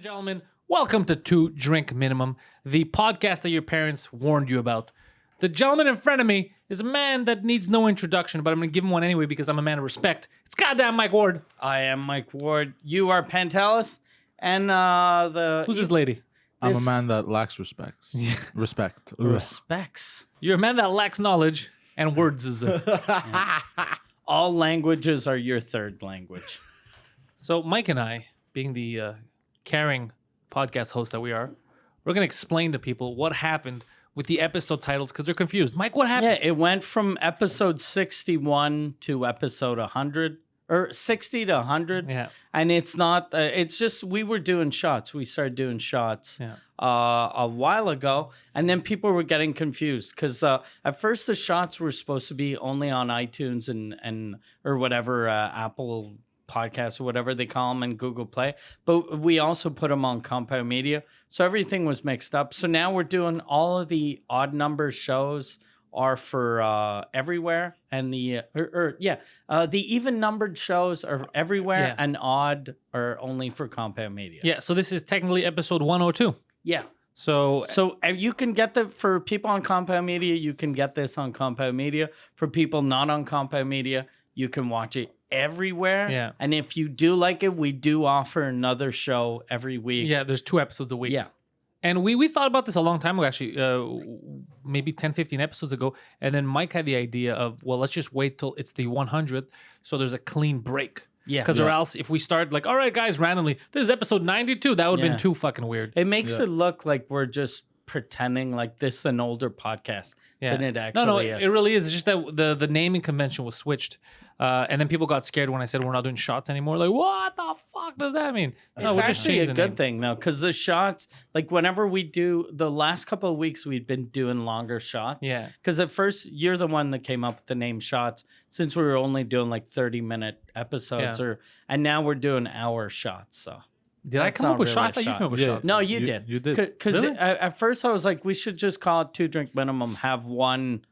and gentlemen, welcome to Two Drink Minimum, the podcast that your parents warned you about. The gentleman in front of me is a man that needs no introduction, but I'm going to give him one anyway because I'm a man of respect. It's goddamn Mike Ward. I am Mike Ward. You are Pantelis. And Who's this lady? I'm a man that lacks respects. Respect. Respects. You're a man that lacks knowledge and words is All languages are your third language. So Mike and I, being the caring podcast host that we are, we're going to explain to people what happened with the episode titles because they're confused. Mike, what happened? Yeah, it went from episode 61 to episode 100. Or 60 to 100. Yeah. And it's not, it's just, we were doing shots. We started doing shots a while ago. And then people were getting confused because at first the shots were supposed to be only on iTunes and or whatever, Apple Podcasts or whatever they call them, and Google Play. But we also put them on Compound Media. So everything was mixed up. So now we're doing all of the odd number shows are for everywhere, and the even numbered shows are everywhere, and odd are only for Compound Media. Yeah, so this is technically episode 102. Yeah. So You can get for people on Compound Media, you can get this on Compound Media. For people not on Compound Media, you can watch it everywhere. Yeah. And if you do like it, we do offer another show every week. yeah, there's 2 episodes a week. Yeah. And we thought about this a long time ago, actually, maybe 10, 15 episodes ago. And then Mike had the idea of, well, let's just wait till it's the 100th so there's a clean break. Yeah. Because or else if we start like, all right, guys, randomly, this is episode 92, that would have been too fucking weird. It makes it look like we're just pretending like this is an older podcast than it actually is. It really is. It's just that the naming convention was switched. And then people got scared when I said we're not doing shots anymore. Like, what the fuck does that mean? It's actually a good thing, though, because the shots, like whenever we do, the last couple of weeks, we've been doing longer shots. Yeah. Because at first, you're the one that came up with the name shots, since we were only doing like 30-minute episodes, and now we're doing hour shots, so. Did I come up with really shots? I thought you came up with shots. No, you did. You did. Because Really? at first, I was like, we should just call it 2 Drink Minimum, have one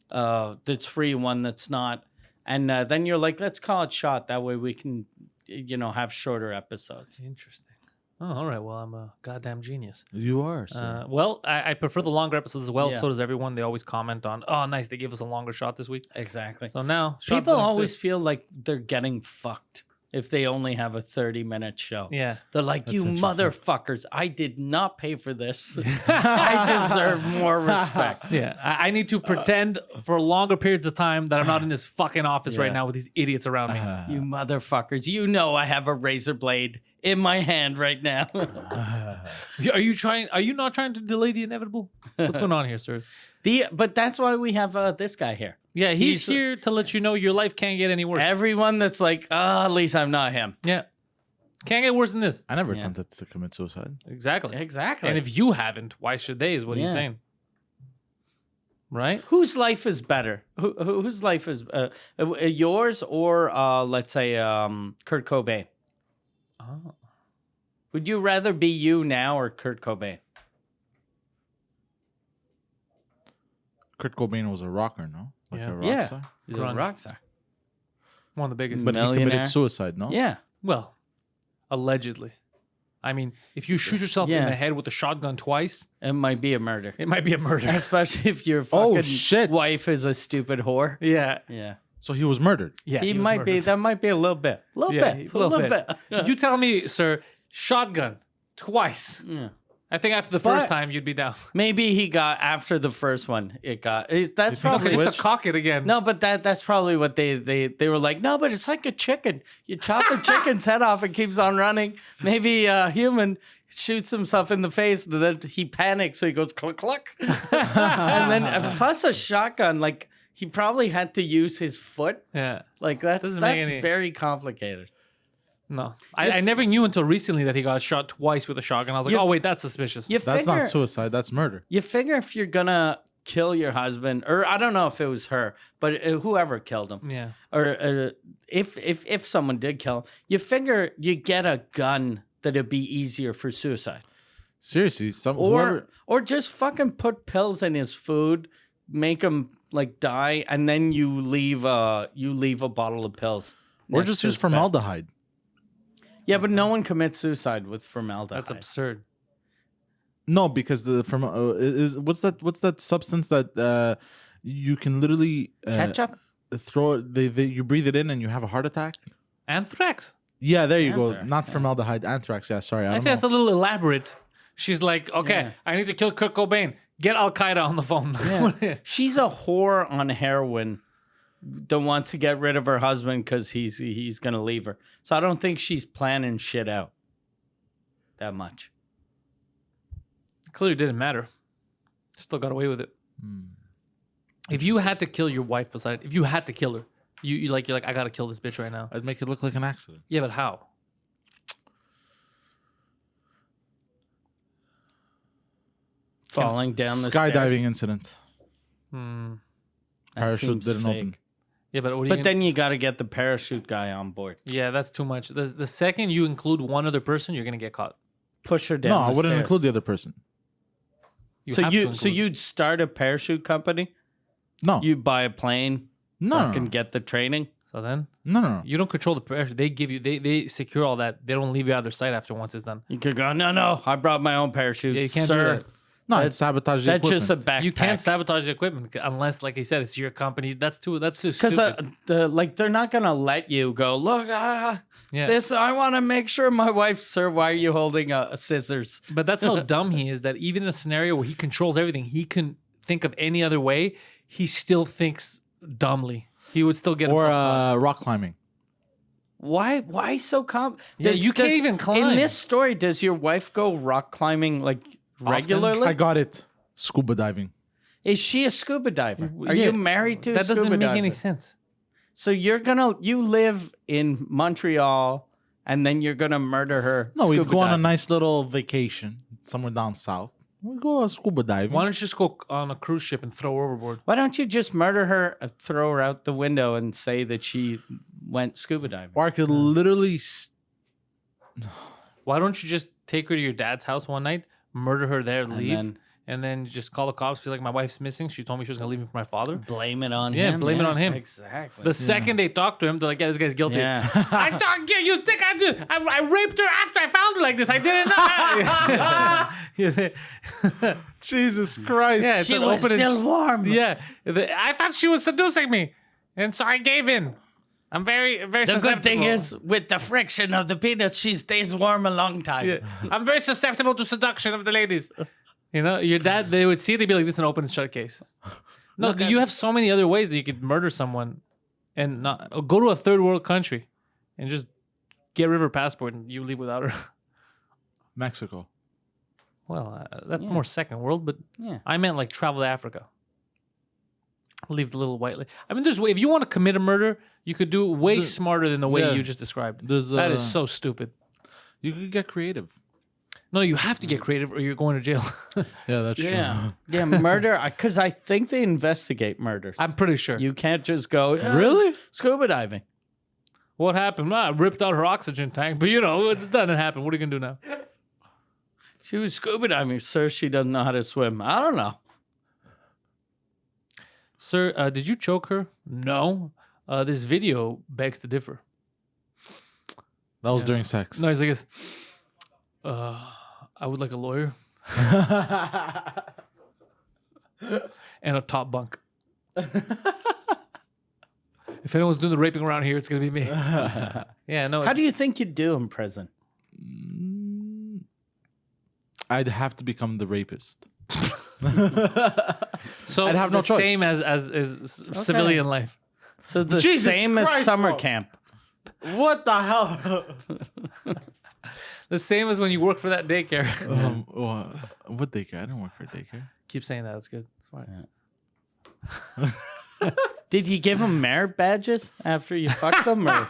that's free, one that's not. And then you're like, let's call it shot. That way we can, have shorter episodes. Interesting. Oh, all right. Well, I'm a goddamn genius. You are, sir. Well, I prefer the longer episodes as well. Yeah. So does everyone. They always comment on, oh, nice. They give us a longer shot this week. Exactly. So now shots People don't always exist. feel like they're getting fucked if they only have a 30-minute show. Yeah. They're like, you interesting. motherfuckers, I did not pay for this. I deserve more respect. Yeah. I need to pretend for longer periods of time that I'm not in this fucking office right Yeah. now with these idiots around me. You motherfuckers, you know I have a razor blade in my hand right now. Are you not trying to delay the inevitable? What's going on here, sirs? But that's why we have this guy here. Yeah, he's here to let you know your life can't get any worse. Everyone that's like, at least I'm not him. Yeah. Can't get worse than this. I never attempted to commit suicide. Exactly. Exactly. And if you haven't, why should they, is what he's saying. Right? Whose life is better? Whose life is yours or let's say Kurt Cobain? Oh. Would you rather be you now or Kurt Cobain? Kurt Cobain was a rocker, no? Like Yeah. a rock Yeah. star? He's Grunge. a rock star. One of the biggest. But he Millionaire. committed suicide, no? Yeah. Well, allegedly. I mean, if you shoot yourself in Yeah. the head with a shotgun twice, It might be a murder. it might be a murder. Especially if your Oh, fucking shit. wife is a stupid whore. Yeah. Yeah. So he was murdered. Yeah. He was might be, murdered. that might be a little bit. A little Yeah, bit. a little bit. You tell me, sir, shotgun twice. Yeah. I think after the first But- time, you'd be down. Maybe he got, after the first one, that's Because probably you have Which- to cock it again. No, but that's probably what they were like. No, but it's like a chicken. You chop a chicken's head off, it keeps on running. Maybe a human shoots himself in the face, and then he panics, so he goes cluck cluck. And then plus a shotgun, like he probably had to use his foot. Yeah. Like that's Doesn't make any- very complicated. No. I never knew until recently that he got shot twice with a shotgun. I was like, You- oh, wait, that's suspicious. You That's figure, not suicide. That's murder. You figure if you're gonna kill your husband, or I don't know if it was her, but whoever killed him. Yeah. Or if someone did kill him, you figure you get a gun that'd be easier for suicide, Seriously, whoever, or just fucking put pills in his food, make him like die, and then you leave a bottle of pills, or next just to use his bed. formaldehyde. Yeah, but no one commits suicide with formaldehyde. That's absurd. No, because what's that substance that you can literally Ketchup? throw it, you breathe it in and you have a heart attack? Anthrax. Yeah, there you go. Anthrax, Not formaldehyde, anthrax. Yeah, sorry. I I don't think know. that's a little elaborate. She's like, okay, Yeah. I need to kill Kurt Cobain. Get Al Qaeda on the phone. Yeah. She's a whore on heroin that wants to get rid of her husband because he's going to leave her. So I don't think she's planning shit out that much. Clearly didn't matter. Still got away with it. If you had to kill your wife, Poseidon, if you had to kill her, you're like, I gotta kill this bitch right now. I'd make it look like an accident. Yeah, but how? Falling down the Skydiving stairs. incident. Hmm. That Parachute seems didn't fake. open. Yeah, but what are you But gonna- then you got to get the parachute guy on board. yeah, that's too much. The second you include one other person, you're gonna get caught. Push her down. No, I the wouldn't stairs. include the other person. You So have to so include- you'd start a parachute company? No, You'd buy a plane? no, no, Fucking no, get the training? So then no. you don't control the pressure. They give you they secure all that. They don't leave you out of their sight after once it's done. You could go, no, I brought my own parachute. Yeah, you can't do Sir, that. No, it's sabotage the that's equipment. just a backpack. You can't sabotage the equipment unless, like he said, it's your company. That's too Because stupid. they're not gonna let you go. Look, Yeah. this I want to make sure my wife. Sir, why are you holding a scissors? But that's how dumb he is. That even in a scenario where he controls everything, he can think of any other way. He still thinks dumbly. He would still get Or himself caught. rock climbing. Why so Yeah, you can't even climb. In this story, does your wife go rock climbing like regularly? I got it. Scuba diving. Is she a scuba diver? Are Yeah, you married to a that scuba doesn't make diver? any sense. So you live in Montreal and then you're gonna murder her. No, we'd scuba go on a diving. nice little vacation somewhere down south. We'd go scuba diving. Why don't you just go on a cruise ship and throw her overboard? Why don't you just murder her, throw her out the window, and say that she went scuba diving? Or I could literally. Why don't you just take her to your dad's house one night, murder her there, leave, and then just call the cops? Feel like my wife's missing. She told me she was gonna leave me for my father. Blame it on Yeah, him. blame it on him. Exactly. The second they talk to him, they're like, "Yeah, this guy's guilty." Yeah. I thought, yeah, you think I did? I raped her after I found her like this. I didn't know. Jesus Christ. Yeah, it's She an was open and still warm. Yeah, I thought she was seducing me, and so I gave in. I'm very, very. The good thing susceptible. is, with the friction of the peanuts, she stays warm a long time. Yeah. I'm very susceptible to seduction of the ladies. You know, your dad, they would see it, they'd be like, this is an open and shut case. No, Look, you have so many other ways that you could murder someone and not go to a third world country and just get rid of her passport and you leave without her. Mexico. Well, that's Yeah. more second world, but Yeah. I meant like travel to Africa. Leave the little white. I mean, if you want to commit a murder, you could do it way smarter than the way yeah. you just described. There's, That is so stupid. You could get creative. No, you have to get creative or you're going to jail. Yeah, that's true. Yeah. Yeah, murder. Because I think they investigate murders. I'm pretty sure. You can't just go, "Yeah, Really? Scuba diving. What happened? Well, I ripped out her oxygen tank, but you know, it's done. It happened. What are you going to do now? She was scuba diving. Sir, she doesn't know how to swim. I don't know. Sir, did you choke her? No. This video begs to differ. That was during sex. No, he's like this. I would like a lawyer and a top bunk. If anyone's doing the raping around here, it's gonna be me. Yeah, no. How do you think you'd do in prison? I'd have to become the rapist. so I'd have no the choice. same as civilian life. So the Jesus same as Christ, summer bro. camp. What the hell? The same as when you work for that daycare. What daycare? I didn't work for daycare. Keep saying that. That's good. Smart. Did you give them merit badges after you fucked them? Or?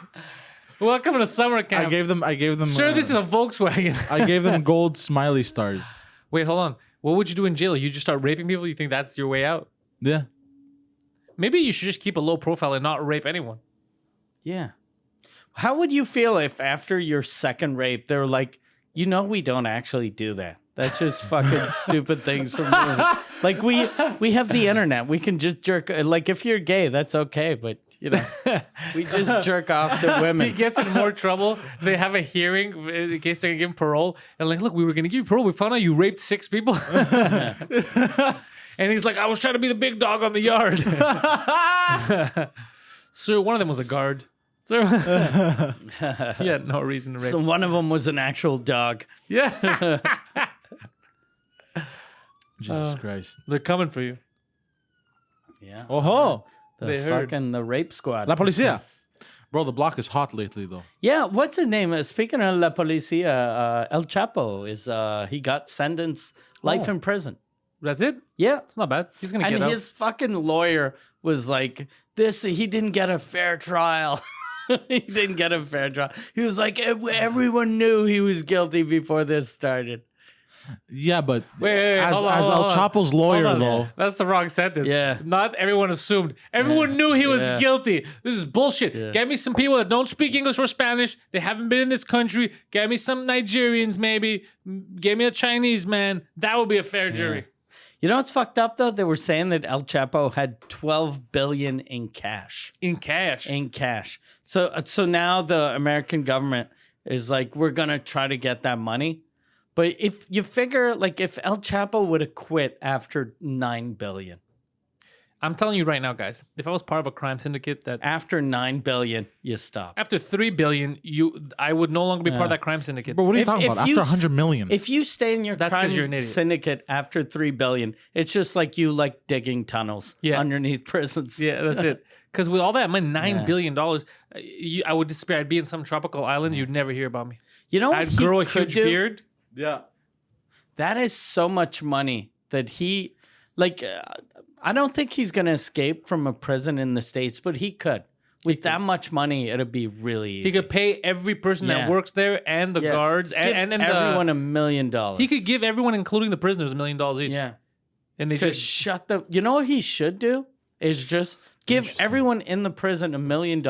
Welcome to summer camp. I gave them. Sir, this is a Volkswagen. I gave them gold smiley stars. Wait, hold on. What would you do in jail? You just start raping people? You think that's your way out? Yeah. Maybe you should just keep a low profile and not rape anyone. Yeah. How would you feel if after your second rape, they're like, we don't actually do that. That's just fucking stupid things from movies. Like we have the internet. We can just jerk. Like if you're gay, that's okay. But we just jerk off to women. He gets in more trouble. They have a hearing in case they're gonna give him parole. And like, look, we were gonna give you parole. We found out you raped 6 people. And he's like, I was trying to be the big dog on the yard. Sir, one of them was a guard. Sir, he had no reason to rape. So one of them was an actual dog. Yeah. Jesus Christ. They're coming for you. Yeah. Oh, The rape squad. La Policia. Bro, the block is hot lately, though. Yeah, what's his name? Speaking of La Policia, El Chapo is he got sentenced life in prison. That's it? Yeah. It's not bad. He's going to get And out. his fucking lawyer was like, he didn't get a fair trial. He didn't get a fair trial. He was like, everyone knew he was guilty before this started. Yeah, but Wait, as hold on, El hold on. Chapo's lawyer, Hold on. though. That's the wrong sentence. Yeah. Not everyone assumed. Everyone knew he was Yeah. guilty. This is bullshit. Yeah. Get me some people that don't speak English or Spanish. They haven't been in this country. Get me some Nigerians, maybe. Get me a Chinese man. That would be a fair jury. You know what's fucked up though? They were saying that El Chapo had $12 billion in cash. In cash. In cash. So now the American government is like, we're gonna try to get that money. But if you figure, like, if El Chapo would have quit after $9 billion, I'm telling you right now, guys, if I was part of a crime syndicate that after $9 billion, you stop. after $3 billion, I would no longer be part of that crime syndicate. Bro, what are you If- talking if about? you After 100 million. If you stay in your That's 'cause crime you're an idiot. syndicate after $3 billion, it's just like you like digging tunnels Yeah. underneath prisons. Yeah, that's it. Because with all that money, $9 Yeah. billion, I would despair. I'd be in some tropical island. You'd never hear about me. You know what I'd he grow a could huge do? beard. yeah. That is so much money that he, like, I don't think he's going to escape from a prison in the States, but he could. With that much money, it'd be really easy. He could pay every person that Yeah. works there and the Yeah. guards Give and then everyone $1 million. he could give everyone, including the prisoners, $1 million each. Yeah. And they Just just shut the. You know what he should do? Is just give everyone in the prison $1 million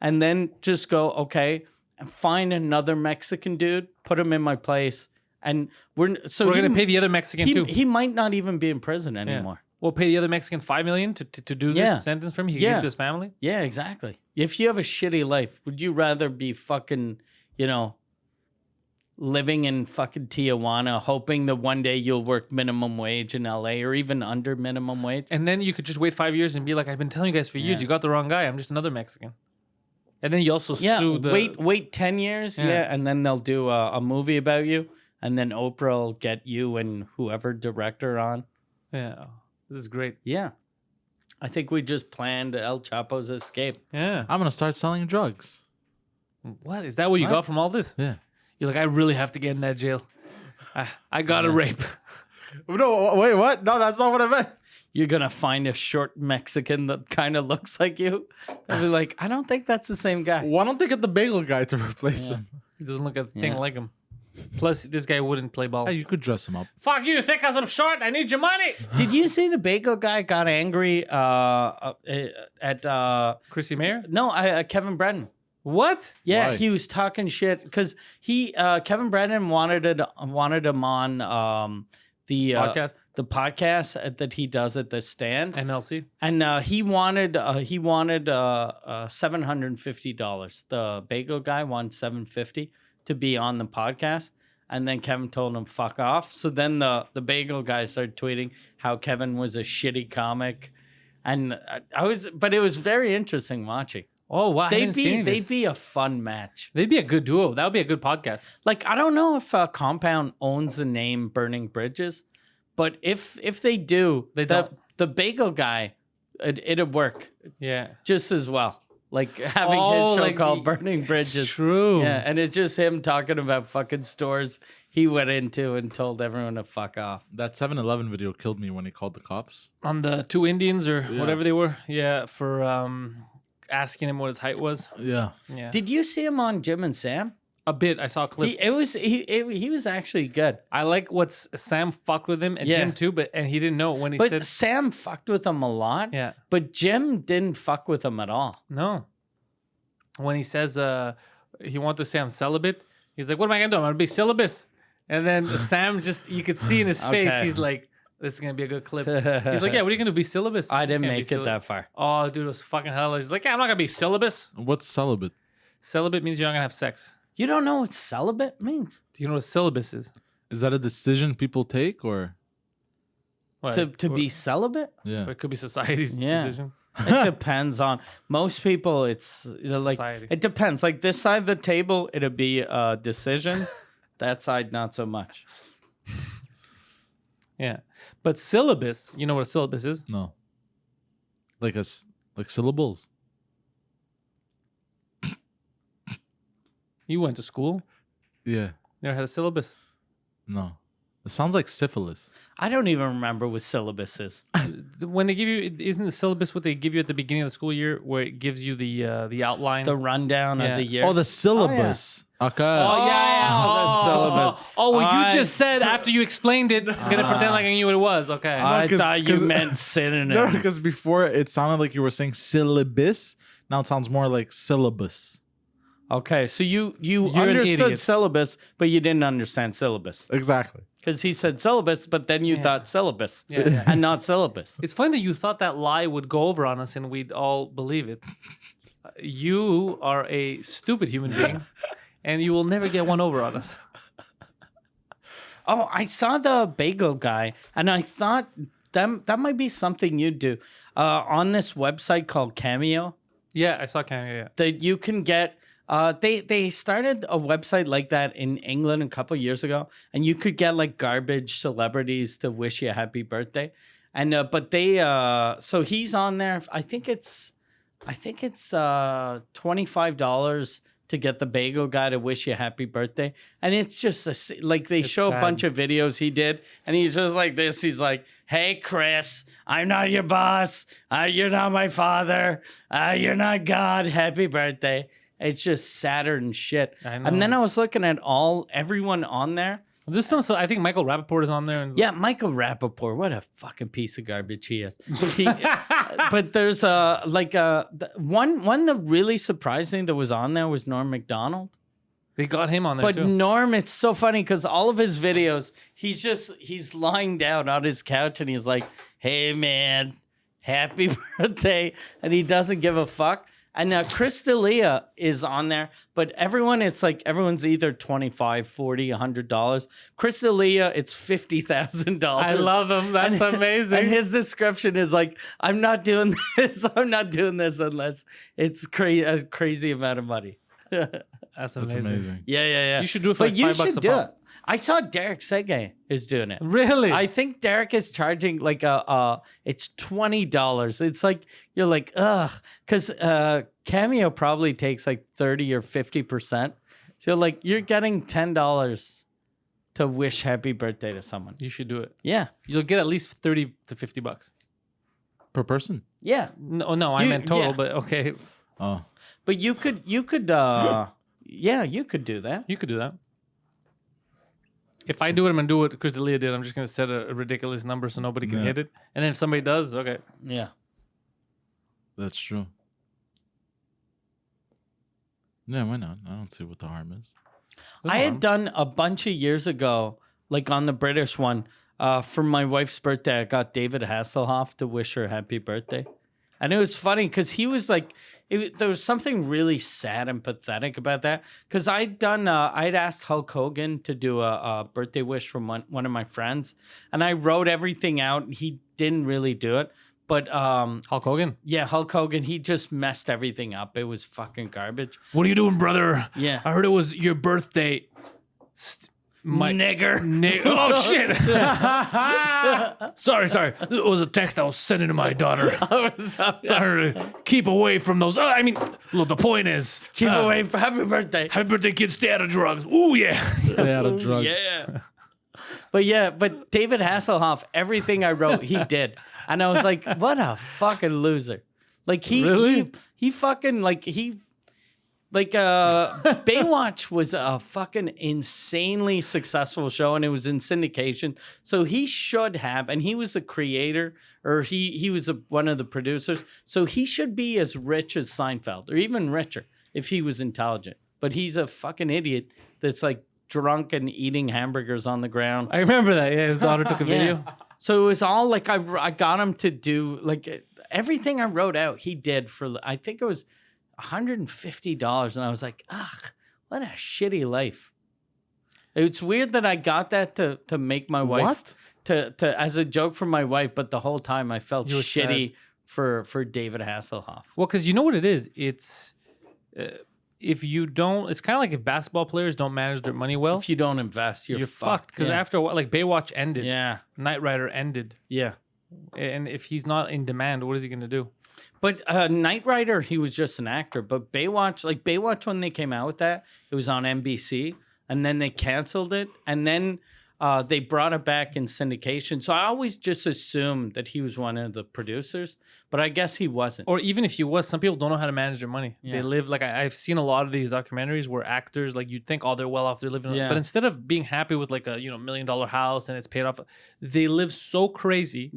and then just go, okay, and find another Mexican dude, put him in my place. And we're gonna pay the other Mexican too. He might not even be in prison anymore. We'll pay the other Mexican $5 million to do this Yeah. sentence for him. He can Yeah. give it to his family. Yeah, exactly. If you have a shitty life, would you rather be fucking, living in fucking Tijuana, hoping that one day you'll work minimum wage in LA or even under minimum wage? And then you could just wait 5 years and be like, I've been telling you guys for years, Yeah. you got the wrong guy. I'm just another Mexican. And then you also Yeah, sue the wait 10 years, Yeah. and then they'll do a movie about you, and then Oprah will get you and whoever director on. Yeah. This is great. Yeah. I think we just planned El Chapo's escape. Yeah. I'm going to start selling drugs. What? Is that what you What? got from all this? Yeah. You're like, I really have to get in that jail. I got a rape. No, wait, what? No, that's not what I meant. You're going to find a short Mexican that kind of looks like you. They'll be like, I don't think that's the same guy. Why don't they get the bagel guy to replace him? He doesn't look a thing Yeah. like him. Plus, this guy wouldn't play ball. Hey, you could dress him up. Fuck you, think I'm short. I need your money. Did you see the Bagel Guy got angry at Chrissy Mayer? Kevin Brennan? What? Yeah, Why? he was talking shit because Kevin Brennan wanted him on the Podcast? the podcast that he does at the stand, NLC? and he wanted $750. The Bagel Guy wanted $750 to be on the podcast. And then Kevin told him fuck off. So then the Bagel Guy started tweeting how Kevin was a shitty comic, and but it was very interesting watching. Oh, wow. They'd be a fun match. They'd be a good duo. That would be a good podcast. Like, I don't know if Compound owns the name Burning Bridges, but if they do, They don't. the Bagel Guy, it'd work Yeah. just as well. Like having Oh, his show like called the- Burning Bridges. True. Yeah, and it's just him talking about fucking stores he went into and told everyone to fuck off. That 7-Eleven video killed me when he called the cops. On the two Indians or whatever they were. Yeah, for asking him what his height was. Yeah. Yeah. Did you see him on Jim and Sam? A bit. I saw clips. He was actually good. I like what Sam fucked with him and Yeah. Jim too, and he didn't know it when he But said, Sam fucked with him a lot. yeah, But Jim didn't fuck with him at all. no. When he says he wants to say I'm celibate, he's like, what am I going to do? I'm going to be syllabus. And then Sam just, you could see in his face, Okay. he's like, This is gonna be a good clip. He's like, yeah, what are you gonna do? Be syllabus? I didn't Can't be make it syllabus. that far. Oh, dude, it was fucking hell. He's like, yeah, I'm not gonna be syllabus. What's celibate? Celibate means you're not gonna have sex. You don't know what celibate means? Do you know what syllabus is? Is that a decision people take or? What? To be celibate? Yeah. Or it could be society's Yeah. decision. It depends on most people. It's like Society. it depends. Like this side of the table, it'll be a decision. That side, not so much. Yeah, but syllabus. You know what a syllabus is? No. Like like syllables. You went to school. Yeah. Never had a syllabus. No. It sounds like syphilis. I don't even remember what syllabus is. When they give you, isn't the syllabus what they give you at the beginning of the school year, where it gives you the outline? The rundown Yeah. of the year. Oh, the syllabus. Okay. Oh, yeah. the syllabus. Oh, well, you I- just said after you explained it, I'm gonna pretend like I knew what it was. Okay. I 'cause- thought you 'cause- meant No, synonym. because before it sounded like you were saying syllabus. Now it sounds more like syllabus. Okay, so you an understood idiot. syllabus, but you didn't understand syllabus. Exactly. Because he said syllabus, but then you thought syllabus Yeah. and not syllabus. It's funny that you thought that lie would go over on us and we'd all believe it. You are a stupid human being, and you will never get one over on us. Oh, I saw the Bagel Guy, and I thought that might be something you'd do. On this website called Cameo, Yeah, I saw Cameo. Yeah. that you can get. They started a website like that in England a couple years ago, and you could get like garbage celebrities to wish you a happy birthday, and but they so he's on there. I think it's $25 to get the Bagel Guy to wish you a happy birthday, and it's just like they show sad. a bunch of videos he did, and he's just like this. He's like, "Hey Chris, I'm not your boss. You're not my father. You're not God. Happy birthday." It's just sadder and shit. I know. And then I was looking at everyone on there. There's some. So I think Michael Rappaport is on there. And Yeah, Michael Rappaport, what a fucking piece of garbage he is. But there's one that really surprising that was on there was Norm Macdonald. they got him on there But too. Norm, it's so funny because all of his videos, he's lying down on his couch and he's like, "Hey man, happy birthday," and he doesn't give a fuck. And now Chris D'Elia is on there, but everyone's either $25, $40, $100. Chris D'Elia, it's $50,000. I love him. That's amazing. And his description is like, "I'm not doing this. I'm not doing this unless it's a crazy amount of money." That's That's amazing. amazing. Yeah. You should do it for But like you $5 a should do pop. it. I saw Derek Sege is doing it. Really? I think Derek is charging like it's $20. It's like you're like, ugh, because Cameo probably takes like 30 or 50%. So like you're getting $10 to wish happy birthday to someone. You should do it. Yeah. You'll get at least 30 to $50. Per person. Yeah. No, I You- meant total, yeah. but okay. Oh. But you could yeah, you could do that. You could do that. If I do it, I'm gonna do what Chris D'Elia did. I'm just gonna set a ridiculous number so nobody can Yeah. hit it. And then if somebody does, okay. Yeah. That's true. Yeah, why not? I don't see what the harm is. I had done a bunch of years ago, like on the British one, for my wife's birthday, I got David Hasselhoff to wish her happy birthday. And it was funny because he was like, there was something really sad and pathetic about that. Because I'd asked Hulk Hogan to do a birthday wish from one of my friends. And I wrote everything out. And he didn't really do it. But Hulk Hogan. yeah, Hulk Hogan, he just messed everything up. It was fucking garbage. What are you doing, brother? Yeah. I heard it was your birthday. Nigger. Oh shit! sorry. It was a text I was sending to my daughter. Tell her to keep away from those. I mean, look. The point is, Keep away from happy birthday. happy birthday, kid. Stay out of drugs. Ooh yeah. Stay out of drugs. Yeah. But David Hasselhoff, everything I wrote, he did. And I was like, what a fucking loser. Like he fucking Baywatch was a fucking insanely successful show and it was in syndication. So he should have, and he was the creator or he was one of the producers. So he should be as rich as Seinfeld or even richer if he was intelligent. But he's a fucking idiot that's like drunk and eating hamburgers on the ground. I remember that. Yeah, his daughter took a video. So it was all like I got him to do like everything I wrote out. He did for I think it was $150, and I was like, ugh, what a shitty life. It's weird that I got that to make my wife to as a joke for my wife, but the whole time I felt shitty for David Hasselhoff. Well, because you know what it is. It's if you don't. It's kind of like if basketball players don't manage their money well. If you don't invest, you're fucked. Because after a while, like Baywatch ended. Yeah. Knight Rider ended. Yeah. And if he's not in demand, what is he gonna do? But Knight Rider, he was just an actor. But Baywatch, when they came out with that, it was on NBC. And then they canceled it, and then they brought it back in syndication. So I always just assumed that he was one of the producers, but I guess he wasn't. Or even if he was, some people don't know how to manage their money. Yeah. They live like I've seen a lot of these documentaries where actors, like you'd think, oh, they're well off, they're living, but instead of being happy with like a $1 million house and it's paid off, they live so crazy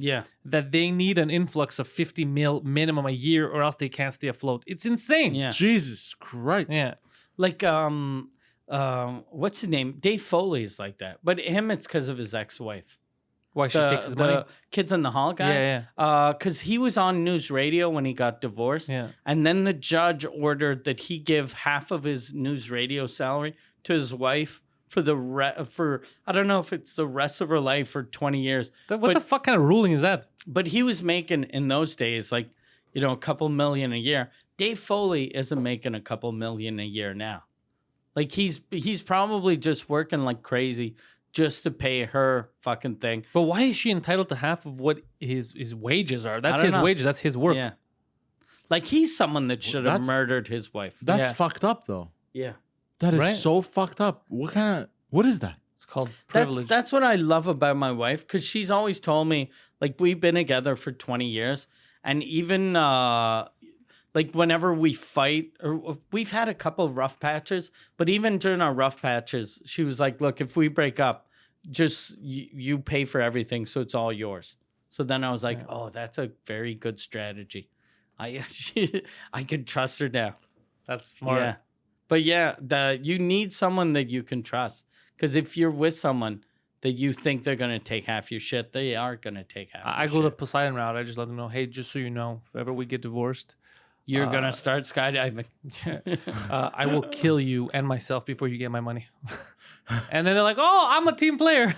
that they need an influx of 50 mil minimum a year, or else they can't stay afloat. It's insane. Yeah, Jesus Christ. Yeah, like what's his name? Dave Foley is like that, but him, it's because of his ex-wife. Why she takes his money? Kids in the Hall guy. Yeah. Because he was on news radio when he got divorced. Yeah. And then the judge ordered that he give half of his news radio salary to his wife for for I don't know if it's the rest of her life or 20 years. What the fuck kind of ruling is that? But he was making in those days like a couple million a year. Dave Foley isn't making a couple million a year now. Like he's probably just working like crazy just to pay her fucking thing. But why is she entitled to half of what his wages are? That's don't his know. wages. That's his work. Yeah. Like he's someone that should have murdered his wife. That's Yeah. fucked up, though. Yeah. That is Right? so fucked up. What is that? It's called privilege. That's what I love about my wife, because she's always told me, like, we've been together for 20 years, and even like whenever we fight, or we've had a couple of rough patches, but even during our rough patches, she was like, look, if we break up, just you pay for everything, so it's all yours. So then I was like, oh, that's a very good strategy. I can trust her now. That's smart. Yeah. But yeah, you need someone that you can trust. Because if you're with someone that you think they're going to take half your shit, they are going to take half I your go the shit. Poseidon route. I just let them know, hey, just so you know, if ever we get divorced, You're going to start skydiving. I will kill you and myself before you get my money. And then they're like, oh, I'm a team player.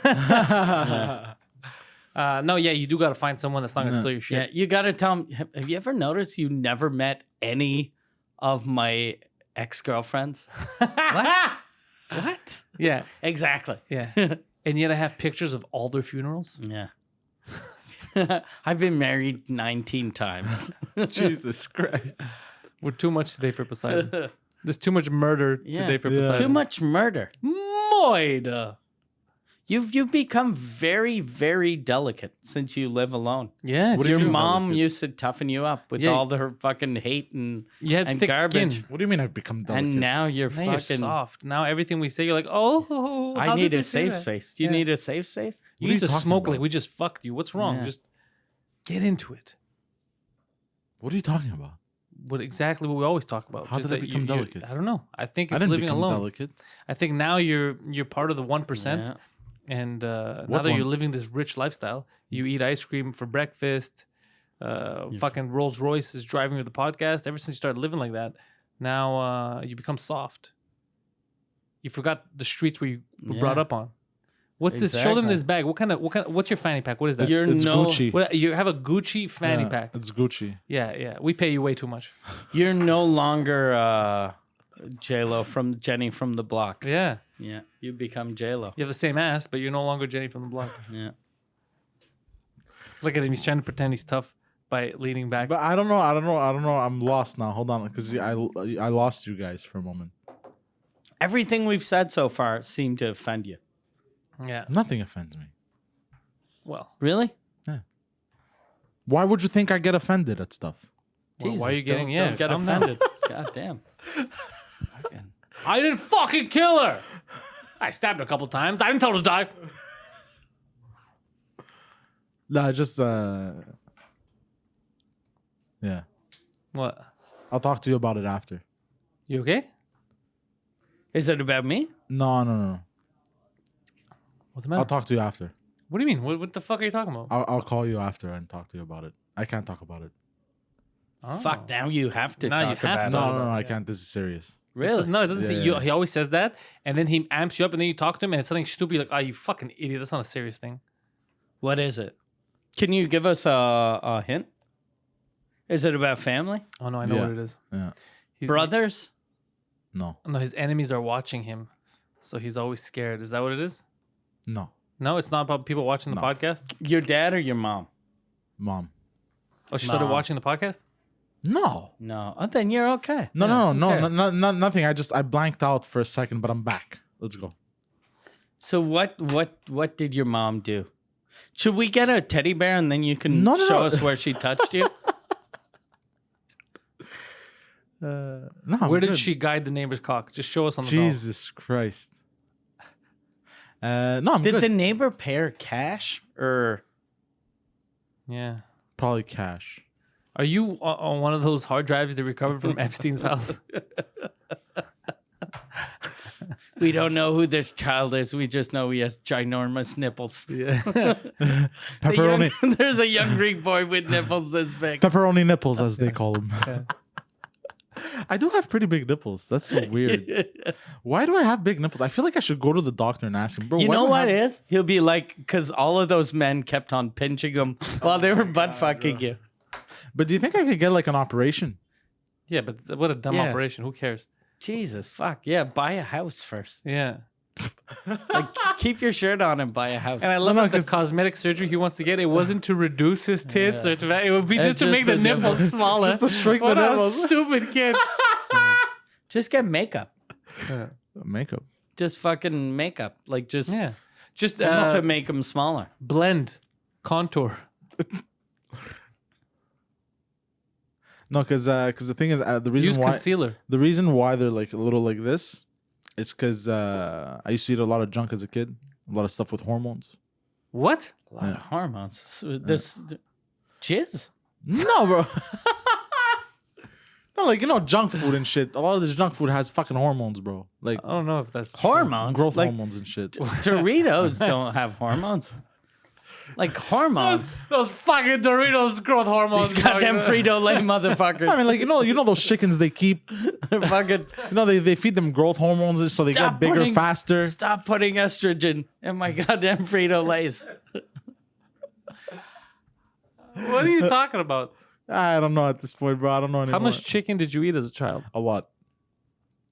No, you do got to find someone that's not going to steal your shit. Yeah, you got to tell them, have you ever noticed you never met any of my ex-girlfriends? What? What? Yeah. Exactly. Yeah. And yet I have pictures of all their funerals. Yeah. I've been married 19 times. Jesus Christ. We're too much today for Poseidon. There's too much murder today for Poseidon. Too much murder. Moida. You've become very, very delicate since you live alone. Yeah. What do you Your mean mom delicate? used to toughen you up with Yeah. all her fucking hate and You had thick garbage. skin. What do you mean I've become delicate? And now you're Now you're fucking soft. Now everything we say, you're like, oh, I how need did they a say safe that? space. Do you Yeah. need a safe space? You What are need you to talking smoke about? like we just fucked you. What's wrong? Yeah. Just get into it. What are you talking about? Exactly what we always talk about. How Just did I that become delicate? I don't know. I think I it's didn't living become alone. delicate. I think now you're part of the 1%. Yeah. And now What that you're one? living this rich lifestyle, you eat ice cream for breakfast. Fucking Rolls Royce is driving you the podcast. Ever since you started living like that, now you become soft. You forgot the streets where you were brought Yeah. up on. What's this? Show them Exactly. this bag. What's your fanny pack? What is that? You're It's no, Gucci. What, you have a Gucci fanny Yeah, pack. It's Gucci. Yeah. We pay you way too much. you're no longer J-Lo from Jenny from the Block. Yeah. Yeah, you become J-Lo. You have the same ass, but you're no longer Jenny from the block. Yeah. Look at him. He's trying to pretend he's tough by leaning back. But I don't know. I'm lost now. Hold on, because I lost you guys for a moment. Everything we've said so far seemed to offend you. Yeah. Nothing offends me. Well, Really? Why would you think I get offended at stuff? why are you getting? Don't get calm down. offended. God damn. Fucking- I didn't fucking kill her. I stabbed her a couple times. I didn't tell her to die. Nah, just yeah. What? I'll talk to you about it after. You okay? Is it about me? No. What's the matter? I'll talk to you after. What do you mean? What the fuck are you talking about? I'll call you after and talk to you about it. I can't talk about it. Oh. Fuck, now you have to Now you talk have about to. it. No, I can't. This is serious. Really? No, it doesn't say. Yeah. He always says that, and then he amps you up, and then you talk to him, and it's something stupid. You're like, oh, you fucking idiot. That's not a serious thing. What is it? Can you give us a hint? Is it about family? Oh no, I know Yeah. what it is. Yeah. Brothers? No. No, his enemies are watching him, so he's always scared. Is that what it is? No. No, it's not about people watching the No. podcast. Your dad or your mom? Mom. Oh, she started Mom. watching the podcast. No. No. Oh, then you're okay. No, okay. nothing. I blanked out for a second, but I'm back. Let's go. So what did your mom do? Should we get a teddy bear and then you can No, show no. us where she touched you? No. Where did good. she guide the neighbor's cock? Just show us on the doll. Jesus Christ. No, I'm Did good. the neighbor pay her cash or Yeah. Probably cash. Are you on one of those hard drives they recovered from Epstein's house? we don't know who this child is? We just know he has ginormous nipples. Yeah. Pepperoni, There's a young Greek boy with nipples this big. pepperoni nipples, as they call them. I do have pretty big nipples. That's so weird. Why do I have big nipples? I feel like I should go to the doctor and ask him, bro. You why know do I what have- it is? He'll be like, because all of those men kept on pinching him while they were butt fucking you. But do you think I could get like an operation? Yeah, but what a dumb Yeah. operation. Who cares? Jesus, fuck. Yeah, buy a house first. Yeah. Like, keep your shirt on and buy a house. And I love no, that the 'cause- cosmetic surgery he wants to get, it wasn't to reduce his tits or to, it would be It's just to make just the the nipples nipples. smaller. Just to shrink the What a nipples. stupid kid. Just get makeup. Makeup. Just fucking makeup. Like, just Yeah. Just to make them smaller. blend, contour. No, because the thing is the reason Use why concealer. they're like a little like this, it's because I used to eat a lot of junk as a kid, a lot of stuff with hormones. What? A lot of hormones. So this jizz. No, bro. No, like junk food and shit. A lot of this junk food has fucking hormones, bro. Like I don't know if that's true. Hormones. growth like hormones and shit. Doritos don't have hormones. Like hormones. Those fucking Doritos growth hormones. These goddamn Frito-Lay I motherfuckers. mean, like you know those chickens they keep. Fucking They feed them growth hormones so they Stop get bigger putting- faster. stop putting estrogen in my goddamn Frito-Lays. What are you talking about? I don't know at this point, bro. I don't know anymore. How much chicken did you eat as a child? A lot.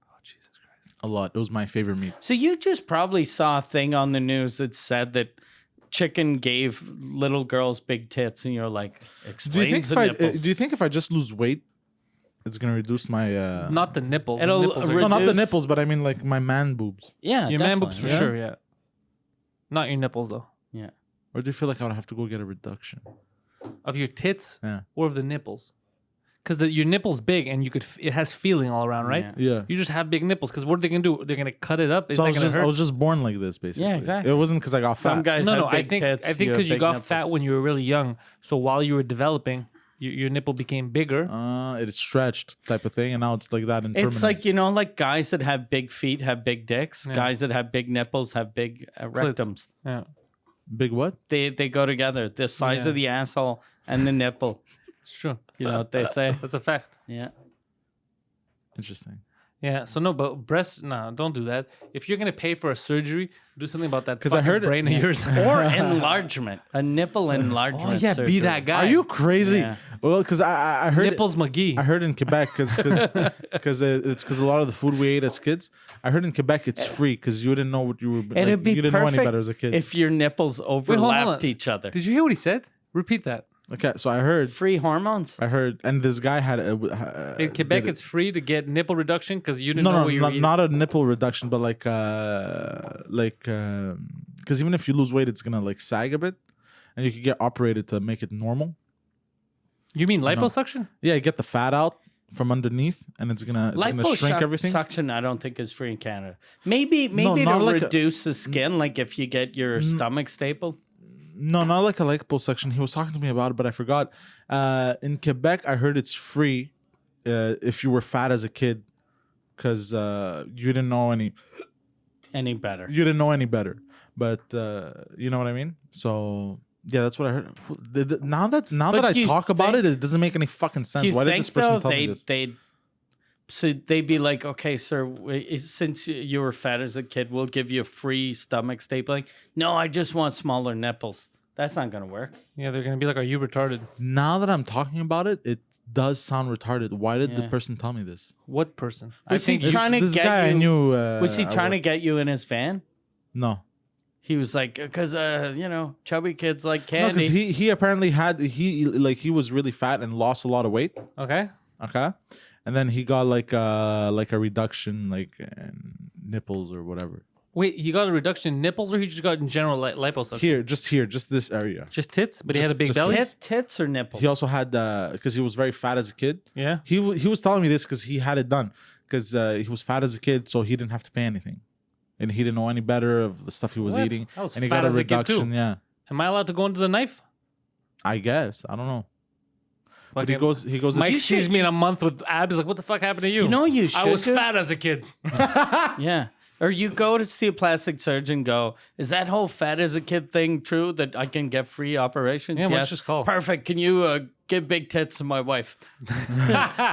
Oh, Jesus Christ. A lot. It was my favorite meat. So you just probably saw a thing on the news that said that chicken gave little girls big tits, and you're like, Do you think explains if the I nipples. do you think if I just lose weight, it's gonna reduce my Not the nipples. It'll The nipples are no, not the reduce- nipples, but I mean like my man boobs. Yeah, your man boobs for definitely, sure, yeah. Not your nipples though. Yeah. Or do you feel like I would have to go get a reduction? Of your tits Yeah. or of the nipples. Because your nipples big and it has feeling all around, right? Yeah. Yeah. You just have big nipples. Because what are they gonna do? They're gonna cut it up. Is So that gonna hurt? I was just born like this, basically. Yeah, exactly. It wasn't because I got fat. Some guys no, have no. I big think tits, because have you big got nipples. fat when you were really young. So while you were developing, your nipple became bigger. It stretched type of thing, and now it's like that in It's like, permanence. like guys that have big feet have big dicks. Yeah. Guys that have big nipples have big rectums. Yeah, Big what? They go together. The size Yeah. of the asshole and the nipple. it's true. You know what they say? That's a fact. Yeah. Interesting. Yeah. So no, but breast. No, don't do that. If you're gonna pay for a surgery, do something about that. 'Cause I fucking heard it- brain of yours. Or enlargement. A nipple enlargement. Oh yeah, surgery. be that guy. Are you crazy? Yeah. Well, because I heard Nipples McGee? I heard in Quebec because it's because a lot of the food we ate as kids. I heard in Quebec it's free because you didn't know what you were. Like, It'd be you didn't know any perfect better as a kid. if your nipples hold on. overlapped each other. Did you hear what he said? Repeat that. Okay, so I heard, Free hormones? and this guy had In Quebec, did it. it's free to get nipple reduction because you didn't no, know no, what you were eating. not a nipple reduction, but like because even if you lose weight, it's gonna like sag a bit, and you could get operated to make it normal. You mean liposuction? Yeah, you get the fat out from underneath, and it's gonna shrink everything. Liposuction, I don't think is free in Canada. Maybe not to like reduce the skin, like if you get your stomach stapled. No, not like a liposuction. He was talking to me about it, but I forgot. In Quebec, I heard it's free if you were fat as a kid, because you didn't know any. Any better? You didn't know any better. But you know what I mean. So yeah, that's what I heard. Now that I do you talk about think- it doesn't make any fucking Do sense. you Why did think this person though tell me this? they'd be like, okay, sir, since you were fat as a kid, we'll give you free stomach stapling. No, I just want smaller nipples. That's not gonna work. Yeah, they're gonna be like, "Are you retarded?" Now that I'm talking about it, it does sound retarded. Why did the Yeah. person tell me this? What person? Was he This, trying to this get guy you? I knew. Was he at trying to work. get you in his van? No. He was like, because chubby kids like No, candy. because he apparently he was really fat and lost a lot of weight. Okay. Okay, and then he got like a reduction in nipples or whatever. Wait, he got a reduction in nipples, or he just got in general liposuction? Here, just this area. Just tits, but he had a big Just belly. Tits or nipples? He also had because he was very fat as a kid. Yeah. He was telling me this because he had it done because he was fat as a kid, so he didn't have to pay anything, and he didn't know any better of the stuff he was What? eating, I was and he fat got a as a kid, too. reduction. Yeah, Am I allowed to go into the knife? I guess I don't know. But he Fucking- goes. Mike You sees should- me in a month with abs. Like, what the fuck happened to you? You know what you should I was do? fat as a kid. Yeah. Or you go to see a plastic surgeon. Go, is that whole fat as a kid thing true that I can get free operations? Yeah, why don't you just call? Perfect. Can you give big tits to my wife?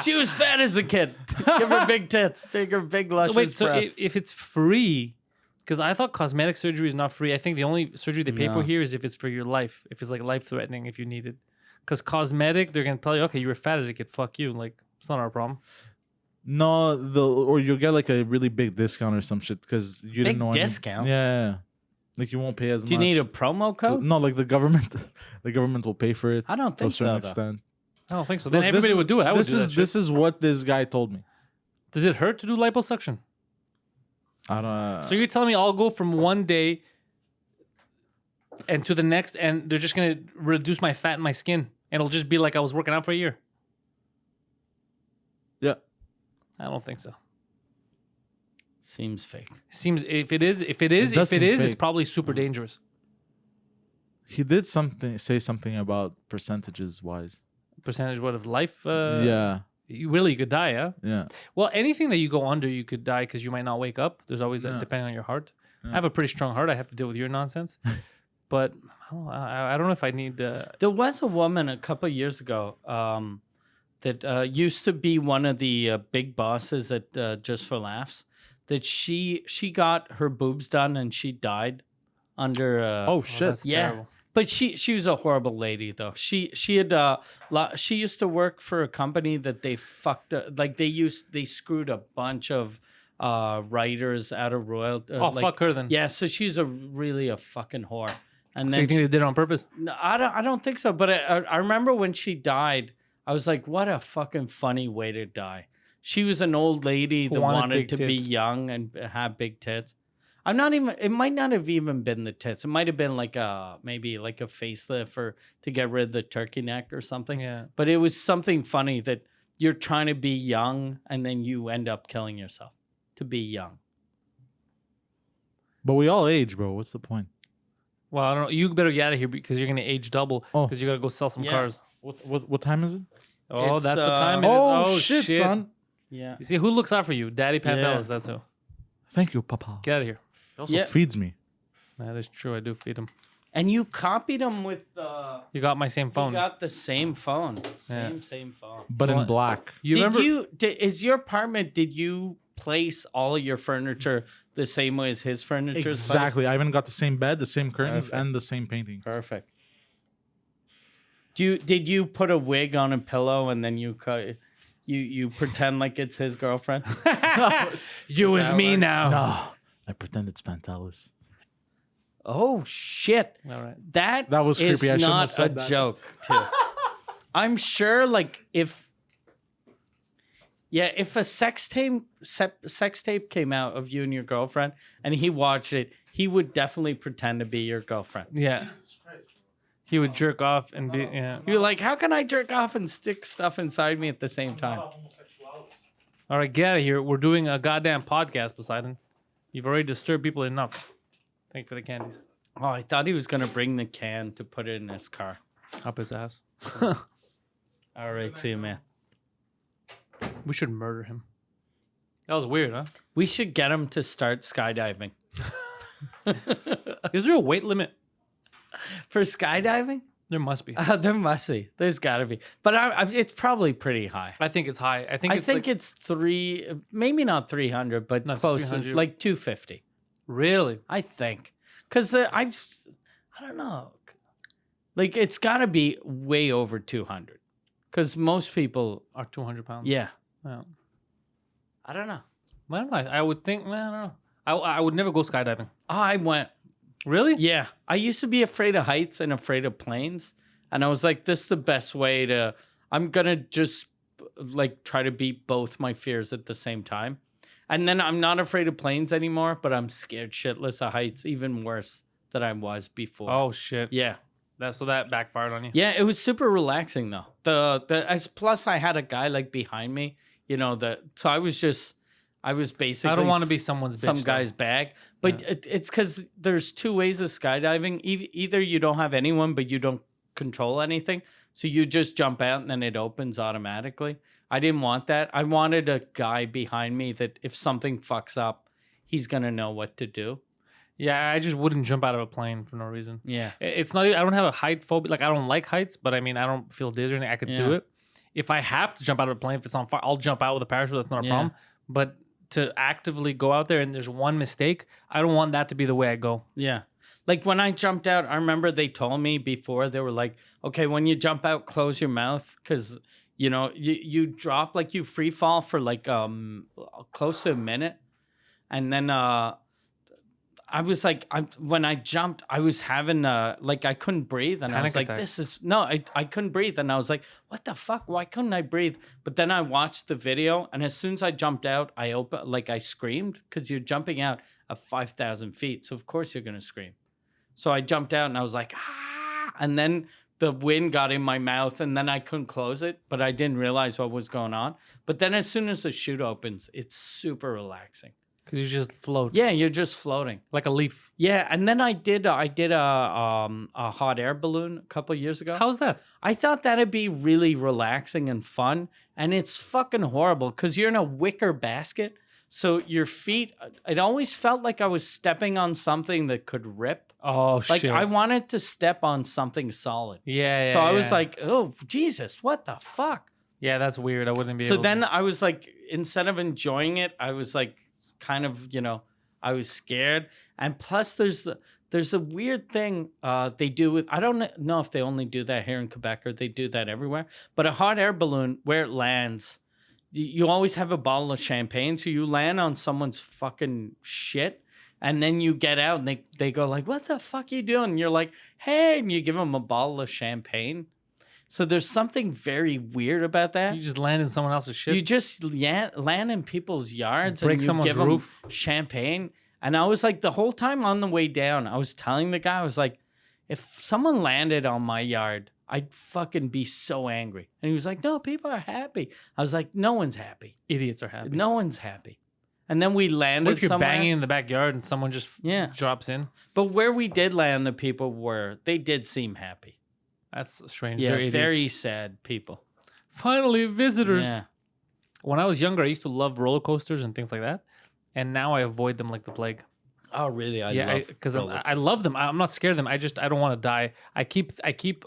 She was fat as a kid. Give her big tits, big luscious Wait, so breasts. if it's free, because I thought cosmetic surgery is not free. I think the only surgery they pay No. for here is if it's for your life, if it's like life threatening, if you need it. Because cosmetic, they're gonna tell you, okay, you were fat as a kid, fuck you. Like, it's not our problem. No, or you'll get like a really big discount or some shit because you didn't know any- discount? Yeah, like you won't pay as much. Do you need a promo code? No, like the government will pay for it I don't to a think so. certain Though. extent. I don't think so. Then Look, everybody would do it. I would this do is that this shit. is what this guy told me. Does it hurt to do liposuction? I don't. So you're telling me I'll go from one day and to the next, and they're just gonna reduce my fat in my skin, and it'll just be like I was working out for a year. Yeah. I don't think so. Seems fake. Seems if it is, does seem it's fake. probably super dangerous. He did say something about percentages wise. Percentage what of life? Yeah, You could die, yeah. yeah. Well, anything that you go under, you could die because you might not wake up. There's always that, Yeah. depending on your heart. Yeah. I have a pretty strong heart. I have to deal with your nonsense. But I don't know if I need. There was a woman a couple of years ago that used to be one of the big bosses at Just for Laughs. That she got her boobs done and she died under. Oh shit! that's yeah. terrible. But she was a horrible lady though. She had she used to work for a company that they fucked like they screwed a bunch of writers out of royalty. Oh, fuck her then. Yeah, so she's really a fucking whore. And So then you think they did it on purpose? no, I don't think so. But I remember when she died, I was like, what a fucking funny way to die. She was an old lady that wanted wanted big to be tits. young and have big tits. I'm not even. It might not have even been the tits. It might have been like maybe like a facelift or to get rid of the turkey neck or something. Yeah. But it was something funny that you're trying to be young and then you end up killing yourself to be young. But we all age, bro. What's the point? Well, I don't know. You better get out of here because you're gonna age double. Oh. Because you gotta go sell some Yeah. cars. What time is it? Oh, It's, that's the time. It Oh, is. shit, son! Yeah. You see who looks out for you? Daddy Pantelis. Yeah. That's who. Thank you, Papa. Get out of here. He also Yeah. feeds me. That is true. I do feed him. And you copied them with You got my same you phone. got the same phone. Yeah. Same phone. But in What? black. You remember? Is your apartment, did you place all of your furniture the same way as his furniture? is placed? Exactly. I even got the same bed, the same curtains, Perfect. and the same painting. Perfect. Did you put a wig on a pillow and then you pretend like it's his girlfriend? you with that me work? now. No, I pretend it's Pantelis. Oh shit. All right. That was is creepy. I shouldn't have not a said that. joke, too. I'm sure, like, if a sex tape came out of you and your girlfriend, and he watched it, he would definitely pretend to be your girlfriend. Yeah. He would jerk off and be yeah. You're like, how can I jerk off and stick stuff inside me at the same time? All right, get out of here. We're doing a goddamn podcast, Poseidon. You've already disturbed people enough. Thank you for the candies. Oh, I thought he was gonna bring the can to put it in his car. Up his ass. All right, see you, man. We should murder him. That was weird, huh? We should get him to start skydiving. Is there a weight limit? For skydiving? There must be. There must be. There's got to be. But it's probably pretty high. I think it's high. I think it's three, maybe not 300, but close to 300. like 250. Really? I think. Because I don't know. Like, it's got to be way over 200. Because most people are 200 pounds. Yeah. Yeah. I don't know. I don't know. I would think, man, I don't know. I would never go skydiving. I went. Really? Yeah. I used to be afraid of heights and afraid of planes. And I was like, this is the best way to, I'm going to just like try to beat both my fears at the same time. And then I'm not afraid of planes anymore, but I'm scared shitless of heights, even worse than I was before. Oh, shit. Yeah. So that backfired on you? Yeah, it was super relaxing though. Plus I had a guy like behind me, you know, so I was basically I don't want to be someone's bitch, some guy's bag. But it's because there's two ways of skydiving. Either you don't have anyone, but you don't control anything. So you just jump out and then it opens automatically. I didn't want that. I wanted a guy behind me that if something fucks up, he's going to know what to do. Yeah, I just wouldn't jump out of a plane for no reason. Yeah. It's not, I don't have a height phobia. Like, I don't like heights, but I mean, I don't feel dizzy or anything. I could do it. If I have to jump out of a plane, if it's on fire, I'll jump out with a parachute. That's not a problem. But to actively go out there and there's one mistake, I don't want that to be the way I go. Yeah. Like when I jumped out, I remember they told me before, they were like, okay, when you jump out, close your mouth. Because, you know, you drop, like you free fall for like close to a minute. And then I was like, when I jumped, I was having like I couldn't breathe, and I was like, I couldn't breathe, and I was like, what the fuck? Why couldn't I breathe? But then I watched the video, and as soon as I jumped out, I screamed because you're jumping out at 5,000 feet, so of course you're gonna scream. So I jumped out, and I was like, ah, and then the wind got in my mouth, and then I couldn't close it, but I didn't realize what was going on. But then as soon as the chute opens, it's super relaxing. Because you just float. Yeah, you're just floating like a leaf. Yeah, and then I did a hot air balloon a couple years ago. How's that? I thought that'd be really relaxing and fun, and it's fucking horrible because you're in a wicker basket, so your feet. It always felt like I was stepping on something that could rip. Oh shit! Like I wanted to step on something solid. Yeah. So I was like, oh Jesus, what the fuck? Yeah, that's weird. I wouldn't be. So then I was like, instead of enjoying it, I was like, kind of, you know, I was scared. And plus there's a weird thing they do with, I don't know if they only do that here in Quebec or they do that everywhere, but a hot air balloon, where it lands, you always have a bottle of champagne, so you land on someone's fucking shit, and then you get out and they go like, what the fuck you doing? And you're like, hey, and you give them a bottle of champagne. So there's something very weird about that. You just land in someone else's shit. You just land in people's yards break and you someone's give them roof. champagne. And I was like, the whole time on the way down, I was telling the guy, I was like, if someone landed on my yard, I'd fucking be so angry. And he was like, no, people are happy. I was like, no one's happy. Idiots are happy. No one's happy. And then we landed What if you're somewhere. banging in the backyard and someone just drops in? But where we did land, the people they did seem happy. That's strange. Yeah, They're very idiots. sad people. Finally, visitors. Yeah. When I was younger, I used to love roller coasters and things like that. And now I avoid them like the plague. Oh, really? Because I love them. I'm not scared of them. I don't want to die. I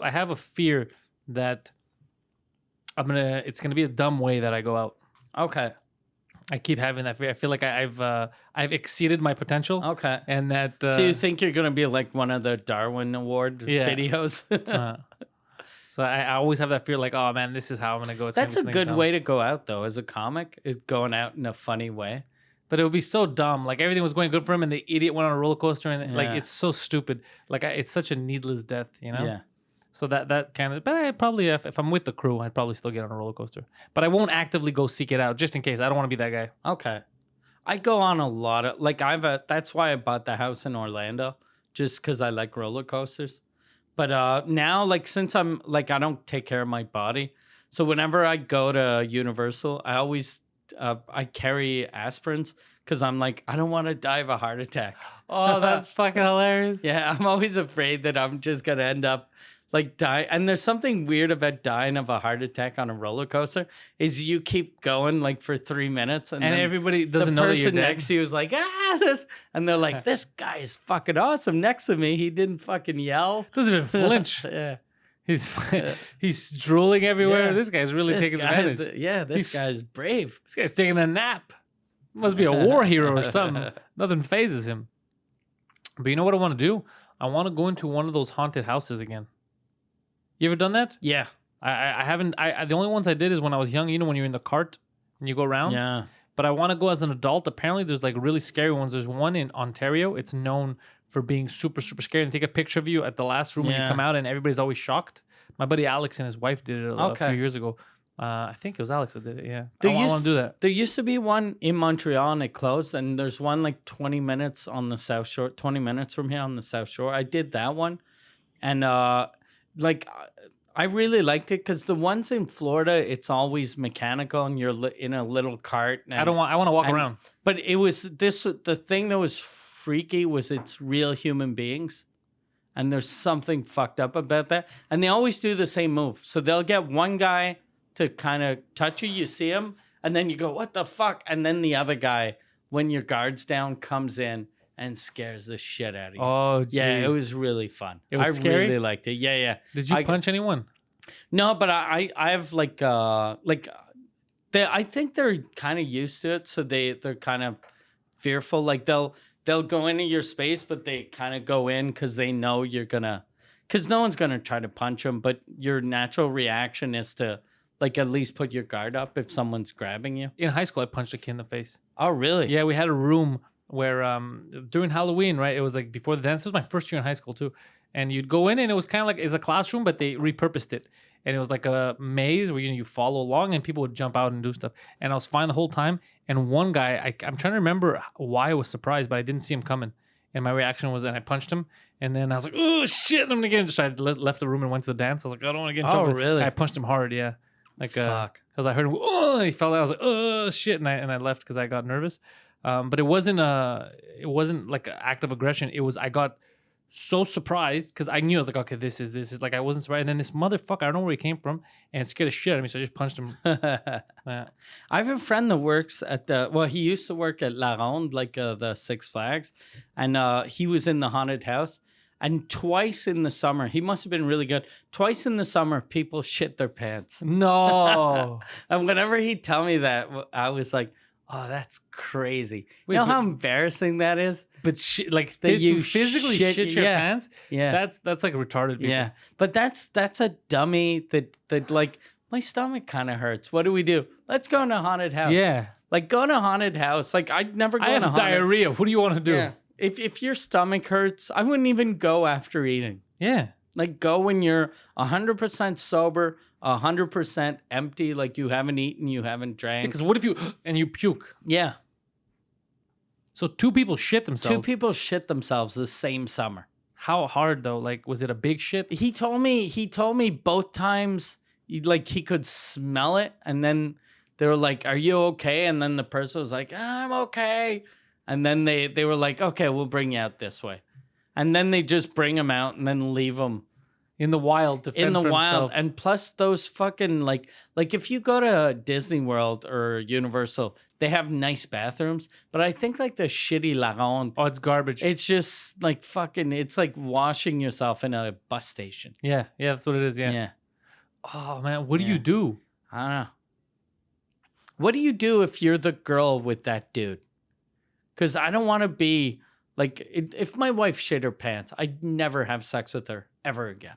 have a fear that it's gonna be a dumb way that I go out. Okay. I keep having that fear. I feel like I've exceeded my potential. Okay. And that. So you think you're gonna be like one of the Darwin Award videos? So I always have that fear, like, oh man, this is how I'm gonna go. That's a good way to go out, though, as a comic, is going out in a funny way. But it would be so dumb. Like everything was going good for him, and the idiot went on a roller coaster, and like it's so stupid. Like it's such a needless death, you know? Yeah. So that kind of. But I probably, if I'm with the crew, I'd probably still get on a roller coaster. But I won't actively go seek it out, just in case. I don't want to be that guy. Okay. I go on a lot of that's why I bought the house in Orlando, just because I like roller coasters. But now, like, since I'm like, I don't take care of my body, so whenever I go to Universal, I always I carry aspirins because I'm like, I don't want to die of a heart attack. Oh, that's fucking hilarious. Yeah, I'm always afraid that I'm just gonna end up like die. And there's something weird about dying of a heart attack on a roller coaster is you keep going like for 3 minutes and then everybody doesn't know the that you're person dead. next to you is like, this, and they're like, this guy is fucking awesome next to me. He didn't fucking yell. Doesn't even flinch. Yeah. He's drooling everywhere. Yeah. This guy's really taking advantage. This guy's brave. This guy's taking a nap. Must be a war hero or something. Nothing phases him. But you know what I want to do? I want to go into one of those haunted houses again. You ever done that? Yeah. I haven't. The only ones I did is when I was young. You know, when you're in the cart and you go around. Yeah. But I want to go as an adult. Apparently, there's like really scary ones. There's one in Ontario. It's known for being super, super scary. And take a picture of you at the last room when you come out, and everybody's always shocked. My buddy Alex and his wife did it a few years ago. I think it was Alex that did it. Yeah, I want to do that. There used to be one in Montreal and it closed, and there's one like 20 minutes on the South Shore. 20 minutes from here on the South Shore. I did that one, and I really liked it because the ones in Florida, it's always mechanical, and you're in a little cart. And, I want to walk around. But it was the thing that was freaky was it's real human beings. And there's something fucked up about that. And they always do the same move. So they'll get one guy to kind of touch you. You see him. And then you go, what the fuck? And then the other guy, when your guard's down, comes in and scares the shit out of you. Oh, geez. Yeah, it was really fun. It was scary? I really liked it. Yeah. Did you punch anyone? No, but I have I think they're kind of used to it. So they're kind of fearful. Like they'll go into your space, but they kind of go in because they know you're gonna, because no one's gonna try to punch them. But your natural reaction is to like at least put your guard up if someone's grabbing you. In high school, I punched a kid in the face. Oh, really? Yeah, we had a room where during Halloween, right? It was like before the dance. This was my first year in high school too. And you'd go in and it was kind of like, it's a classroom, but they repurposed it. And it was like a maze where you follow along and people would jump out and do stuff. And I was fine the whole time. And one guy, I'm trying to remember why I was surprised, but I didn't see him coming. And my reaction was, and I punched him. And then I was like, oh shit, I'm gonna get in. Just I left the room and went to the dance. I was like, I don't want to get in trouble. Oh, really? I punched him hard, yeah. Like, fuck. Because I heard him, oh, he fell down. I was like, oh shit, and I left because I got nervous. But it wasn't like an act of aggression. It was, I got so surprised because I knew, I was like, okay, this is like, I wasn't surprised. And then this motherfucker, I don't know where he came from, and it scared the shit out of me. So I just punched him. Yeah. I have a friend that works at he used to work at La Ronde, like the Six Flags, and he was in the haunted house. And twice in the summer, he must have been really good. Twice in the summer, people shit their pants. No. And whenever he'd tell me that, I was like, oh, that's crazy. Wait, you know how embarrassing that is? But like that you physically shit your pants? Yeah. That's like retarded people. Yeah. But that's a dummy that like, my stomach kind of hurts. What do we do? Let's go in a haunted house. Yeah. Like, go in a haunted house. Like, I'd never go I in a have haunted... diarrhea. What do you want to do? Yeah. If your stomach hurts, I wouldn't even go after eating. Yeah. Like, go when you're 100% sober, 100% empty, like you haven't eaten, you haven't drank. Because what if you puke? Yeah. So two people shit themselves. Two people shit themselves the same summer. How hard though? Like, was it a big shit? He told me both times, he could smell it, and then they were like, "Are you okay?" And then the person was like, "I'm okay." And then they were like, "Okay, we'll bring you out this way." And then they just bring him out and then leave him in the wild to fend in the for wild. himself. And plus those fucking like if you go to Disney World or Universal, they have nice bathrooms, but I think like the shitty La Ronde, oh, it's garbage. it's just like fucking, it's like washing yourself in a bus station. Yeah, that's what it is. Yeah. Oh man, what do you do? I don't know. What do you do if you're the girl with that dude? Because I don't want to be like, if my wife shit her pants, I'd never have sex with her ever again.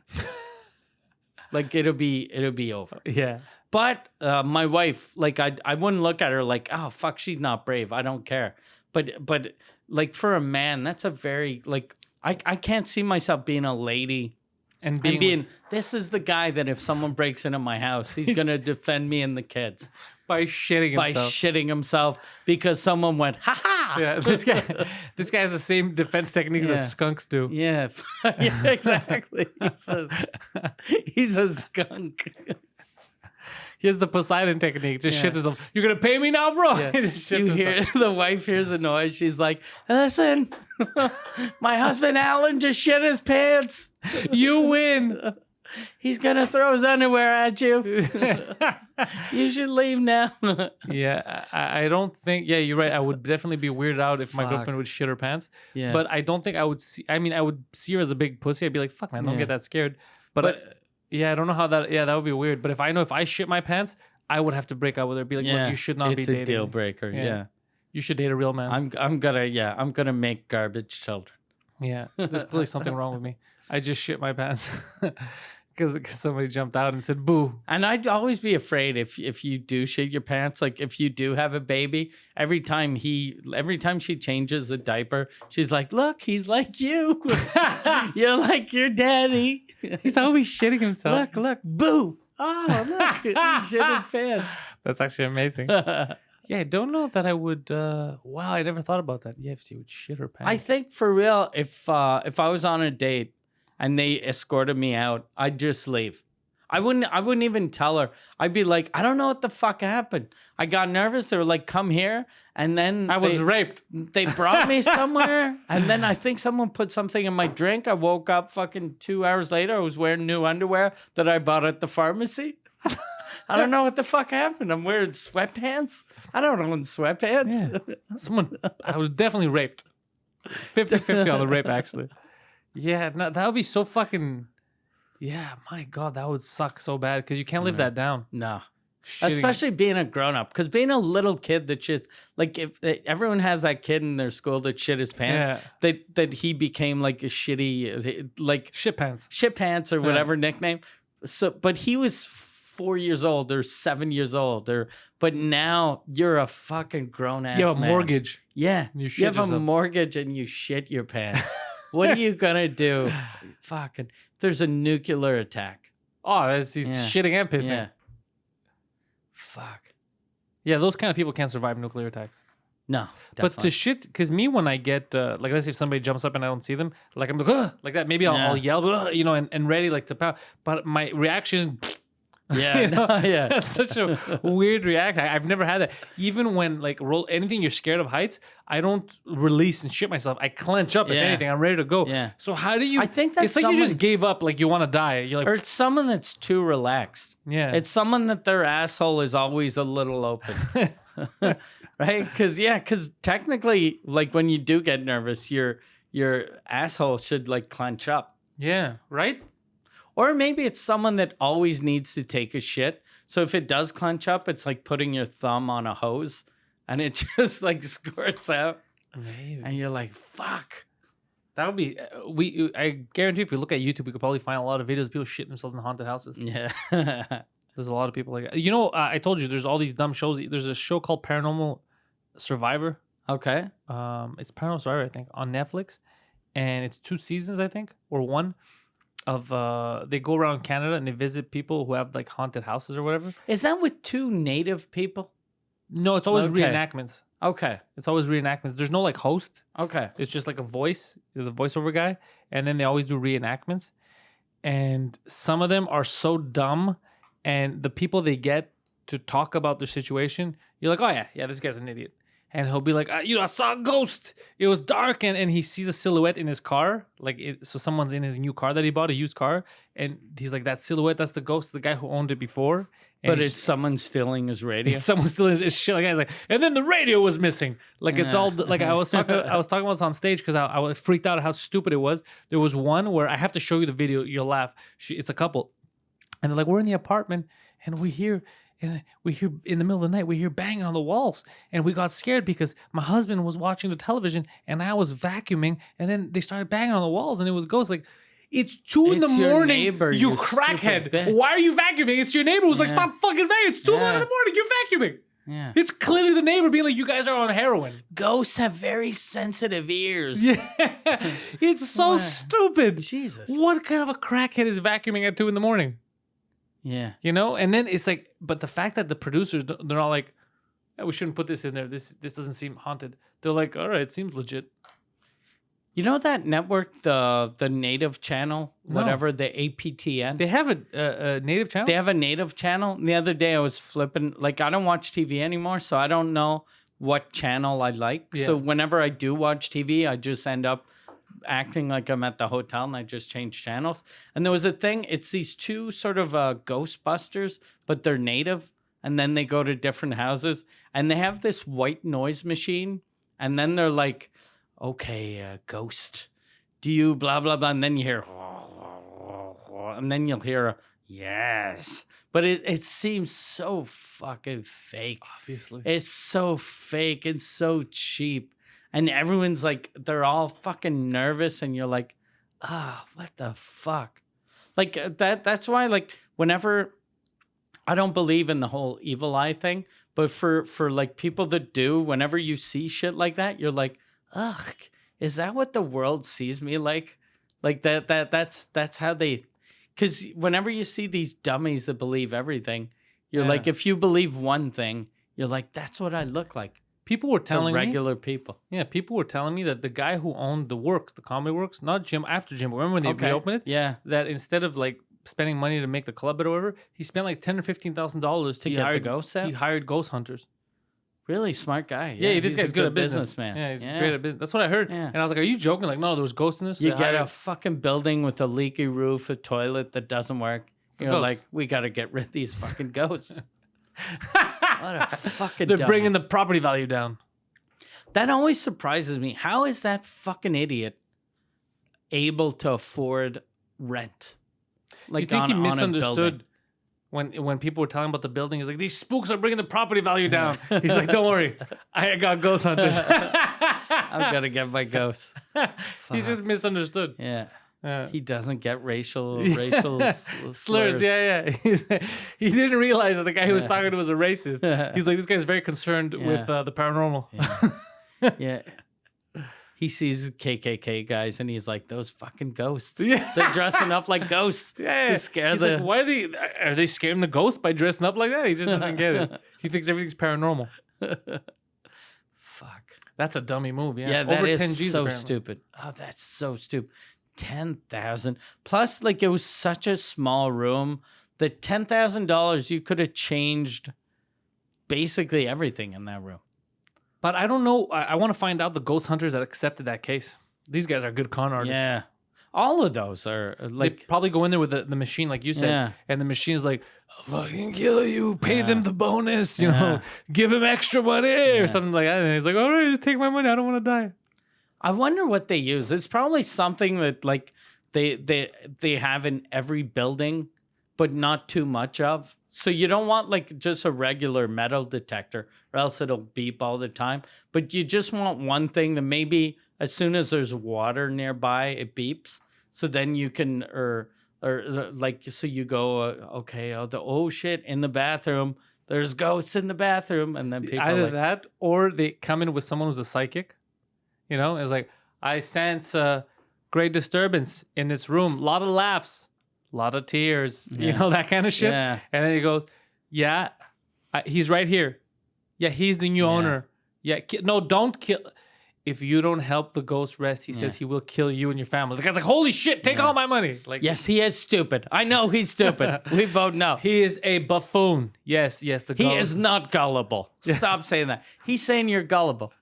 Like it'll be over. Yeah. But my wife, like I wouldn't look at her like, oh fuck, she's not brave. I don't care. But like for a man, that's a very like I can't see myself being a lady and being this is the guy that if someone breaks into my house, he's gonna defend me and the kids. By shitting himself because someone went, ha ha. Yeah, this guy has the same defense techniques that skunks do. Yeah, yeah, exactly. He's a skunk. He has the Poseidon technique. Just shits himself. You're gonna pay me now, bro. Yeah. You hear the wife hears a noise. She's like, "Listen, my husband Alan just shit his pants. You win." He's gonna throw his underwear at you. You should leave now. Yeah, I don't think. Yeah, you're right. I would definitely be weirded out if my girlfriend would shit her pants. Yeah. But I don't think I would see. I mean, I would see her as a big pussy. I'd be like, "Fuck, man, don't get that scared." But yeah, I don't know how that. Yeah, that would be weird. But if I know if I shit my pants, I would have to break up with her. Be like, "Look, you should not be dating." It's a deal breaker. Yeah. You should date a real man. I'm gonna make garbage children. Yeah, there's clearly something wrong with me. I just shit my pants because somebody jumped out and said "boo." And I'd always be afraid if you do shit your pants, like if you do have a baby, every time she changes a diaper, she's like, "Look, he's like you. You're like your daddy. He's always shitting himself. Look, boo. Oh, look, he shit his pants." That's actually amazing. Yeah, I don't know that I would. Wow, I never thought about that. Yeah, if she would shit her pants. I think for real, if I was on a date and they escorted me out, I'd just leave. I wouldn't even tell her. I'd be like, I don't know what the fuck happened. I got nervous. They were like, "Come here," and then I was raped. They brought me somewhere, and then I think someone put something in my drink. I woke up fucking 2 hours later. I was wearing new underwear that I bought at the pharmacy. I don't know what the fuck happened. I'm wearing sweatpants. I don't own sweatpants. Yeah. I was definitely raped. 50-50 on the rape, actually. Yeah, no, that would be so fucking. Yeah, my God, that would suck so bad because you can't live that down. No. Shitting. Especially being a grown up, because being a little kid that just like if everyone has that kid in their school that shit his pants, that he became like a shitty like shit pants or whatever nickname. So, but he was 4 years old or 7 years old, but now you're a fucking grown ass. You have a man. mortgage. Yeah, you have a mortgage and you shit your pants. What are you gonna do? Fucking, there's a nuclear attack. Oh, he's shitting and pissing. Yeah. Fuck. Yeah, those kind of people can't survive nuclear attacks. No, definitely. But to shit, because me when I get like, let's say if somebody jumps up and I don't see them, like I'm like, ugh, like that. Maybe I'll yell, ugh, you know, and ready like to pound. But my reaction is. Yeah, that's such a weird reaction. I've never had that. Even when like anything you're scared of heights, I don't release and shit myself. I clench up. If anything, I'm ready to go. Yeah. So how do you? I think that's it's like you just gave up. Like you want to die. You're like, or it's someone that's too relaxed. Yeah. It's someone that their asshole is always a little open. Right? Because technically, like when you do get nervous, your asshole should like clench up. Yeah. Right. Or maybe it's someone that always needs to take a shit. So if it does clench up, it's like putting your thumb on a hose and it just like squirts out. Maybe. And you're like, fuck. That would be, I guarantee if we look at YouTube, we could probably find a lot of videos of people shitting themselves in haunted houses. Yeah. There's a lot of people like that. You know, I told you there's all these dumb shows. There's a show called Paranormal Survivor. Okay. It's Paranormal Survivor, I think, on Netflix. And it's 2 seasons, I think, or 1. Of they go around Canada and they visit people who have like haunted houses or whatever. Is that with 2 native people? No, it's always reenactments. Okay. It's always reenactments. There's no like host. Okay. It's just like a voice, the voiceover guy, and then they always do reenactments. And some of them are so dumb, and the people they get to talk about their situation, you're like, oh yeah, this guy's an idiot. And he'll be like, I saw a ghost. It was dark, and he sees a silhouette in his car. So someone's in his new car that he bought, a used car, and he's like, that silhouette, that's the ghost, the guy who owned it before. And but it's someone stealing his radio. Someone stealing his shit. Like, like, and then the radio was missing. Like it's all like I was talking about this on stage because I was freaked out at how stupid it was. There was one where I have to show you the video. You'll laugh. It's a couple, and they're like, we're in the apartment, and we hear in the middle of the night, we hear banging on the walls. And we got scared because my husband was watching the television and I was vacuuming. And then they started banging on the walls and it was ghosts. Like, it's 2 in the morning, neighbor, you crackhead. Why are you vacuuming? It's your neighbor who's like, stop fucking vacuuming. It's 2 o'clock in the morning. You're vacuuming. Yeah. It's clearly the neighbor being like, you guys are on heroin. Ghosts have very sensitive ears. Yeah. It's so stupid. Jesus. What kind of a crackhead is vacuuming at 2 in the morning? Yeah. You know? And then it's like, but the fact that the producers, they're not like, we shouldn't put this in there. This doesn't seem haunted. They're like, all right, it seems legit. You know that network, the native channel, whatever, the APTN? They have a native channel? They have a native channel. The other day I was flipping, like I don't watch TV anymore, so I don't know what channel I like. Yeah. So whenever I do watch TV, I just end up acting like I'm at the hotel and I just changed channels. And there was a thing, it's these two sort of Ghostbusters, but they're native. And then they go to different houses and they have this white noise machine. And then they're like, okay, ghost, do you blah, blah, blah. And then you hear, and then you'll hear a yes. But it seems so fucking fake. Obviously. It's so fake and so cheap. And everyone's like, they're all fucking nervous. And you're like, what the fuck? Like that's why, like, whenever, I don't believe in the whole evil eye thing, but for like people that do, whenever you see shit like that, you're like, ugh, is that what the world sees me like? Like that's how they, because whenever you see these dummies that believe everything, you're like, if you believe one thing, you're like, that's what I look like. People were telling regular people. Yeah, people were telling me that the guy who owned the Works, the Comedy Works, not Jim, after Jim, remember when they reopened it? Yeah. That instead of like spending money to make the club or whatever, he spent like $10,000 or $15,000 to get the ghosts out. He hired ghost hunters. Really smart guy. Yeah, this he's guy's good at businessman. Yeah, he's great at business. That's what I heard. Yeah. And I was like, "Are you joking?" Like, no, there was ghosts in this. You get a fucking building with a leaky roof, a toilet that doesn't work. You're like, we got to get rid of these fucking ghosts. What a fucking They're dummy. bringing the property value down. That always surprises me. How is that fucking idiot able to afford rent? Like, you think he on a misunderstood when people were telling about the building? He's like, these spooks are bringing the property value down. He's like, don't worry, I got ghost hunters. I'm gonna get my ghosts. He just misunderstood. Yeah. Yeah. He doesn't get racial slurs. Yeah. He didn't realize that the guy who was talking to was a racist. He's like, this guy's very concerned with the paranormal. Yeah. He sees KKK guys and he's like, those fucking ghosts. Yeah. They're dressing up like ghosts to scare He's like, why are they scaring the ghosts by dressing up like that? He just doesn't get it. He thinks everything's paranormal. Fuck. That's a dummy move. Yeah, that is 10 G's so stupid. Oh, that's so stupid. 10,000 plus, like, it was such a small room that $10,000 you could have changed basically everything in that room. But I don't know. I want to find out the ghost hunters that accepted that case. These guys are good con artists. Yeah. All of those are like, they probably go in there with the machine, like you said, and the machine's like, I'll fucking kill you, pay them the bonus, you know, give him extra money or something like that. And he's like, all right, just take my money. I don't want to die. I wonder what they use. It's probably something that like they have in every building, but not too much of. So you don't want like just a regular metal detector, or else it'll beep all the time. But you just want one thing that maybe as soon as there's water nearby, it beeps. So then you can, or like, so you go, okay, oh shit, in the bathroom, there's ghosts in the bathroom, and then people either like, that or they come in with someone who's a psychic. You know, it's like, I sense a great disturbance in this room. A lot of laughs, a lot of tears, you know, that kind of shit. Yeah. And then he goes, yeah, he's right here. Yeah, he's the new owner. Yeah, no, don't kill. If you don't help the ghost rest, he says he will kill you and your family. The guy's like, holy shit, take all my money. Like, yes, he is stupid. I know he's stupid. We both know. He is a buffoon. Yes, the He ghost. is not gullible. Stop saying that. He's saying you're gullible.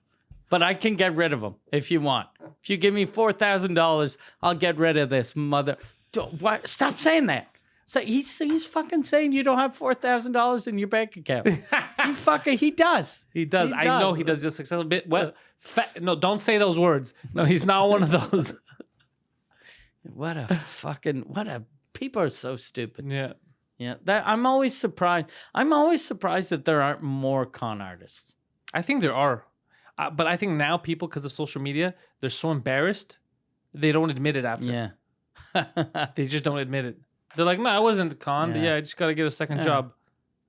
But I can get rid of him if you want. If you give me $4,000, I'll get rid of this mother. Why? Stop saying that. So he's fucking saying you don't have $4,000 in your bank account. He does. He does. I know he does this successful bit. Well, no, don't say those words. No, he's not one of those. People are so stupid. Yeah. Yeah. I'm always surprised. I'm always surprised that there aren't more con artists. I think there are. But I think now people, because of social media, they're so embarrassed, they don't admit it after. Yeah. They just don't admit it. They're like, no, I wasn't conned. Yeah, I just got to get a second job.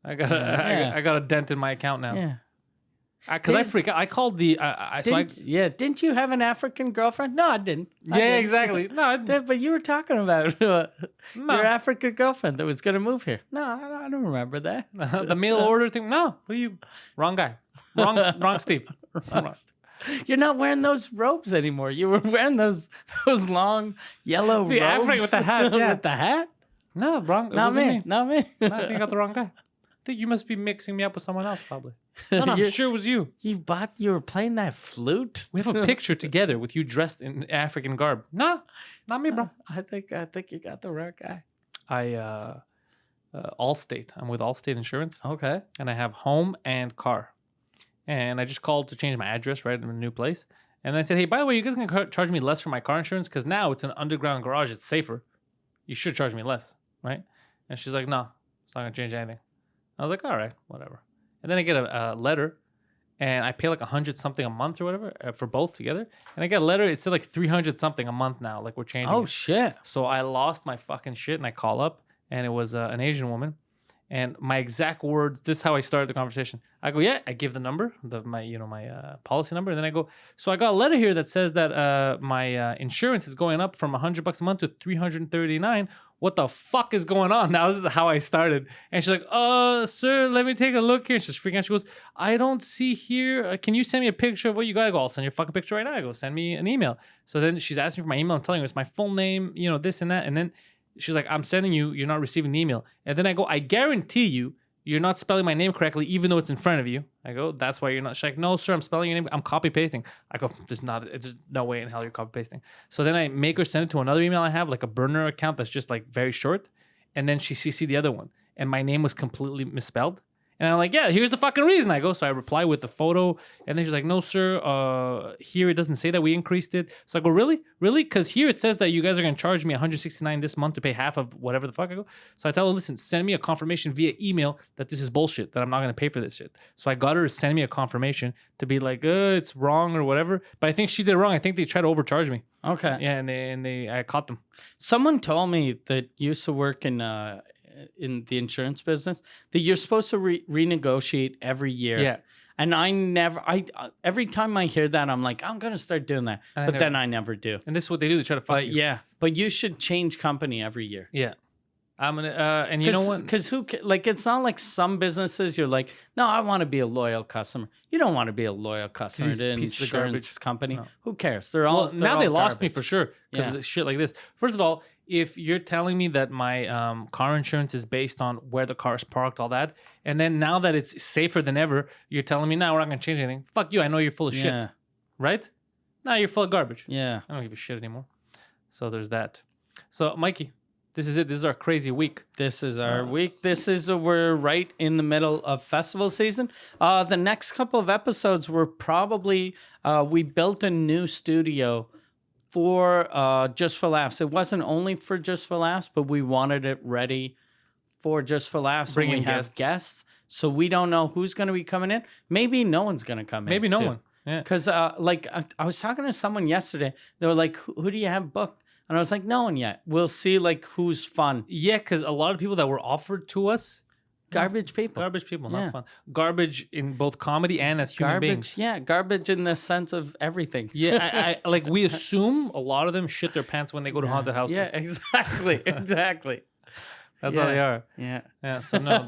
I got a dent in my account now. Yeah. Because I freak out. I called the... Didn't you have an African girlfriend? No, I didn't. Exactly. No, but you were talking about your African girlfriend that was going to move here. No, I don't remember that. The mail order thing. No, what are you? Wrong guy. Wrong Steve. You're not wearing those robes anymore. You were wearing those long yellow robes African with the hat. Yeah. With the hat? No, wrong. Not me. No, I think you got the wrong guy. I think you must be mixing me up with someone else, probably. No, I'm sure it was you. You were playing that flute? We have a picture together with you dressed in African garb. No, not me, bro. I think you got the right guy. Allstate. I'm with Allstate Insurance. Okay. And I have home and car. And I just called to change my address, right, in a new place. And I said, hey, by the way, you guys can charge me less for my car insurance because now it's an underground garage. It's safer. You should charge me less, right? And she's like, no, it's not going to change anything. I was like, all right, whatever. And then I get a letter, and I pay like 100 something a month or whatever for both together. And I get a letter. It said like 300 something a month now. Like we're changing. Oh, it. shit. So I lost my fucking shit, and I call up, and it was an Asian woman. And my exact words, this is how I started the conversation. I go, yeah, I give the number, my policy number. And then I go, so I got a letter here that says that my insurance is going up from $100 a month to $339. What the fuck is going on? That was how I started. And she's like, sir, let me take a look here. She's freaking out. She goes, I don't see here. Can you send me a picture of what you got? I go, I'll send you a fucking picture right now. I go, send me an email. So then she's asking for my email. I'm telling her it's my full name, this and that. And then she's like, I'm sending you, you're not receiving the email. And then I go, I guarantee you're not spelling my name correctly, even though it's in front of you. I go, that's why you're not. She's like, no, sir, I'm spelling your name. I'm copy pasting. I go, there's no way in hell you're copy pasting. So then I make her send it to another email I have, like a burner account that's just like very short. And then she CC'd the other one. And my name was completely misspelled. And I'm like, yeah, here's the fucking reason. I go, so I reply with the photo. And then she's like, no, sir, here it doesn't say that we increased it. So I go, really? Really? Because here it says that you guys are going to charge me $169 this month to pay half of whatever the fuck I go. So I tell her, listen, send me a confirmation via email that this is bullshit, that I'm not going to pay for this shit. So I got her to send me a confirmation to be like, it's wrong or whatever. But I think she did it wrong. I think they tried to overcharge me. Okay. Yeah, and I caught them. Someone told me that used to work in the insurance business that you're supposed to renegotiate every year. Yeah. And every time I hear that, I'm like, I'm going to start doing that. But then I never do. And this is what they do. They try to fuck you. Yeah. But you should change company every year. Yeah. I'm going to, and you know what? Because it's not like some businesses you're like, no, I want to be a loyal customer. You don't want to be a loyal customer These to an pieces of insurance company. No. Who cares? They're all now they lost me garbage. for sure because of shit like this. First of all, if you're telling me that my car insurance is based on where the car is parked, all that, and then now that it's safer than ever, you're telling me, now we're not going to change anything. Fuck you. I know you're full of shit. Right? Now you're full of garbage. Yeah. I don't give a shit anymore. So there's that. So, Mikey, this is it. This is our crazy week. This is our week. We're right in the middle of festival season. The next couple of episodes were probably, we built a new studio for Just for Laughs. It wasn't only for Just for Laughs, but we wanted it ready for Just for Laughs. Bring in we have guests. So we don't know who's going to be coming in. Maybe no one's going to come in. Maybe no one. Yeah. Because I was talking to someone yesterday. They were like, who do you have booked? And I was like, no one yet. We'll see who's fun. Yeah, because a lot of people that were offered to us, Garbage people. Garbage people, not fun. Garbage in both comedy and as human beings. Yeah, garbage in the sense of everything. Yeah, I we assume a lot of them shit their pants when they go to haunted houses. Yeah, exactly. That's how they are. Yeah. Yeah, so no.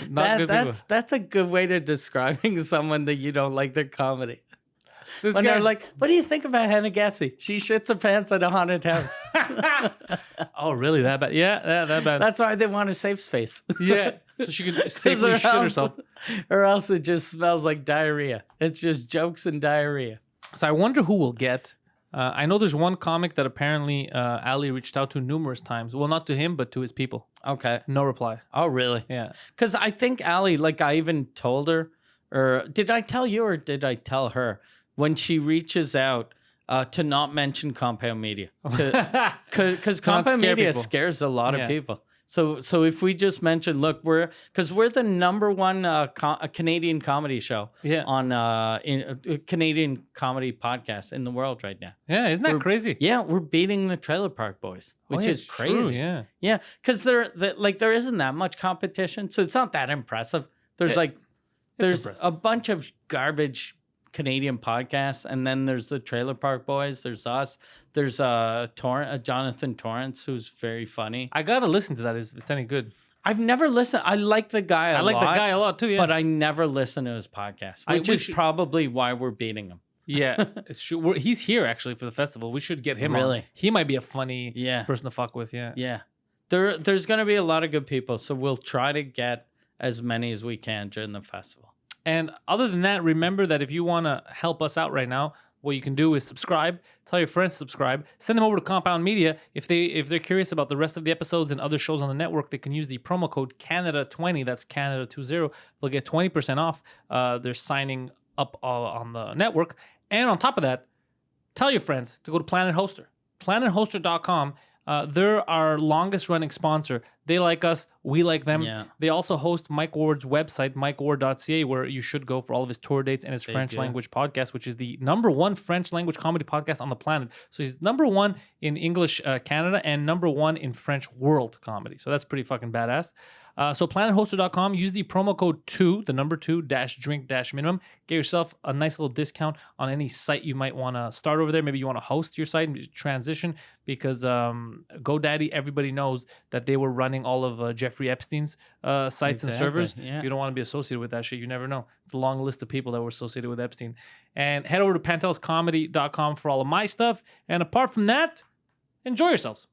Not good people. That's a good way to describing someone that you don't like their comedy. This When guy, they're like, what do you think about Hannah Gatsby? She shits her pants at a haunted house. oh, really? That bad? Yeah, that bad. That's why they want a safe space. Yeah, so she could safely shit herself. Or else it just smells like diarrhea. It's just jokes and diarrhea. So I wonder who will get. I know there's one comic that apparently Ali reached out to numerous times. Well, not to him, but to his people. Okay. No reply. Oh, really? Yeah. Because I think Ali, I even told her, or did I tell you or did I tell her? When she reaches out to not mention compound media, because compound media scares a lot of people. So if we just mention, look, we're the number one Canadian comedy show on in Canadian comedy podcast in the world right now. Yeah, isn't that crazy? Yeah, we're beating the Trailer Park Boys, which is crazy. True, yeah, because there isn't that much competition, so it's not that impressive. There's a bunch of garbage Canadian podcasts, and then there's the Trailer Park Boys. There's us. There's Jonathan Torrance, who's very funny. I gotta listen to that. If it's any good. I've never listened. I like the guy a lot. I like the guy a lot too. Yeah, but I never listen to his podcast, which is probably why we're beating him. Yeah, it's true. He's here actually for the festival. We should get him on. He might be a funny person to fuck with. Yeah. Yeah. There's going to be a lot of good people, so we'll try to get as many as we can during the festival. And other than that, remember that if you want to help us out right now, what you can do is subscribe, tell your friends to subscribe, send them over to Compound Media. If they're curious about the rest of the episodes and other shows on the network, they can use the promo code Canada20. That's Canada20. They'll get 20% off. They're signing up on the network. And on top of that, tell your friends to go to Planet Hoster. PlanetHoster.com. They're our longest running sponsor. They like us. We like them. Yeah. They also host Mike Ward's website, mikeward.ca, where you should go for all of his tour dates and his French language podcast, which is the #1 French language comedy podcast on the planet. So he's #1 in English Canada and #1 in French world comedy. So that's pretty fucking badass. So planethoster.com, use the promo code 2, the number 2, -drink -minimum. Get yourself a nice little discount on any site you might want to start over there. Maybe you want to host your site and transition, because GoDaddy, everybody knows that they were running all of Jeffrey Epstein's sites and servers. Yeah. You don't want to be associated with that shit. You never know. It's a long list of people that were associated with Epstein. And head over to panteliscomedy.com for all of my stuff. And apart from that, enjoy yourselves.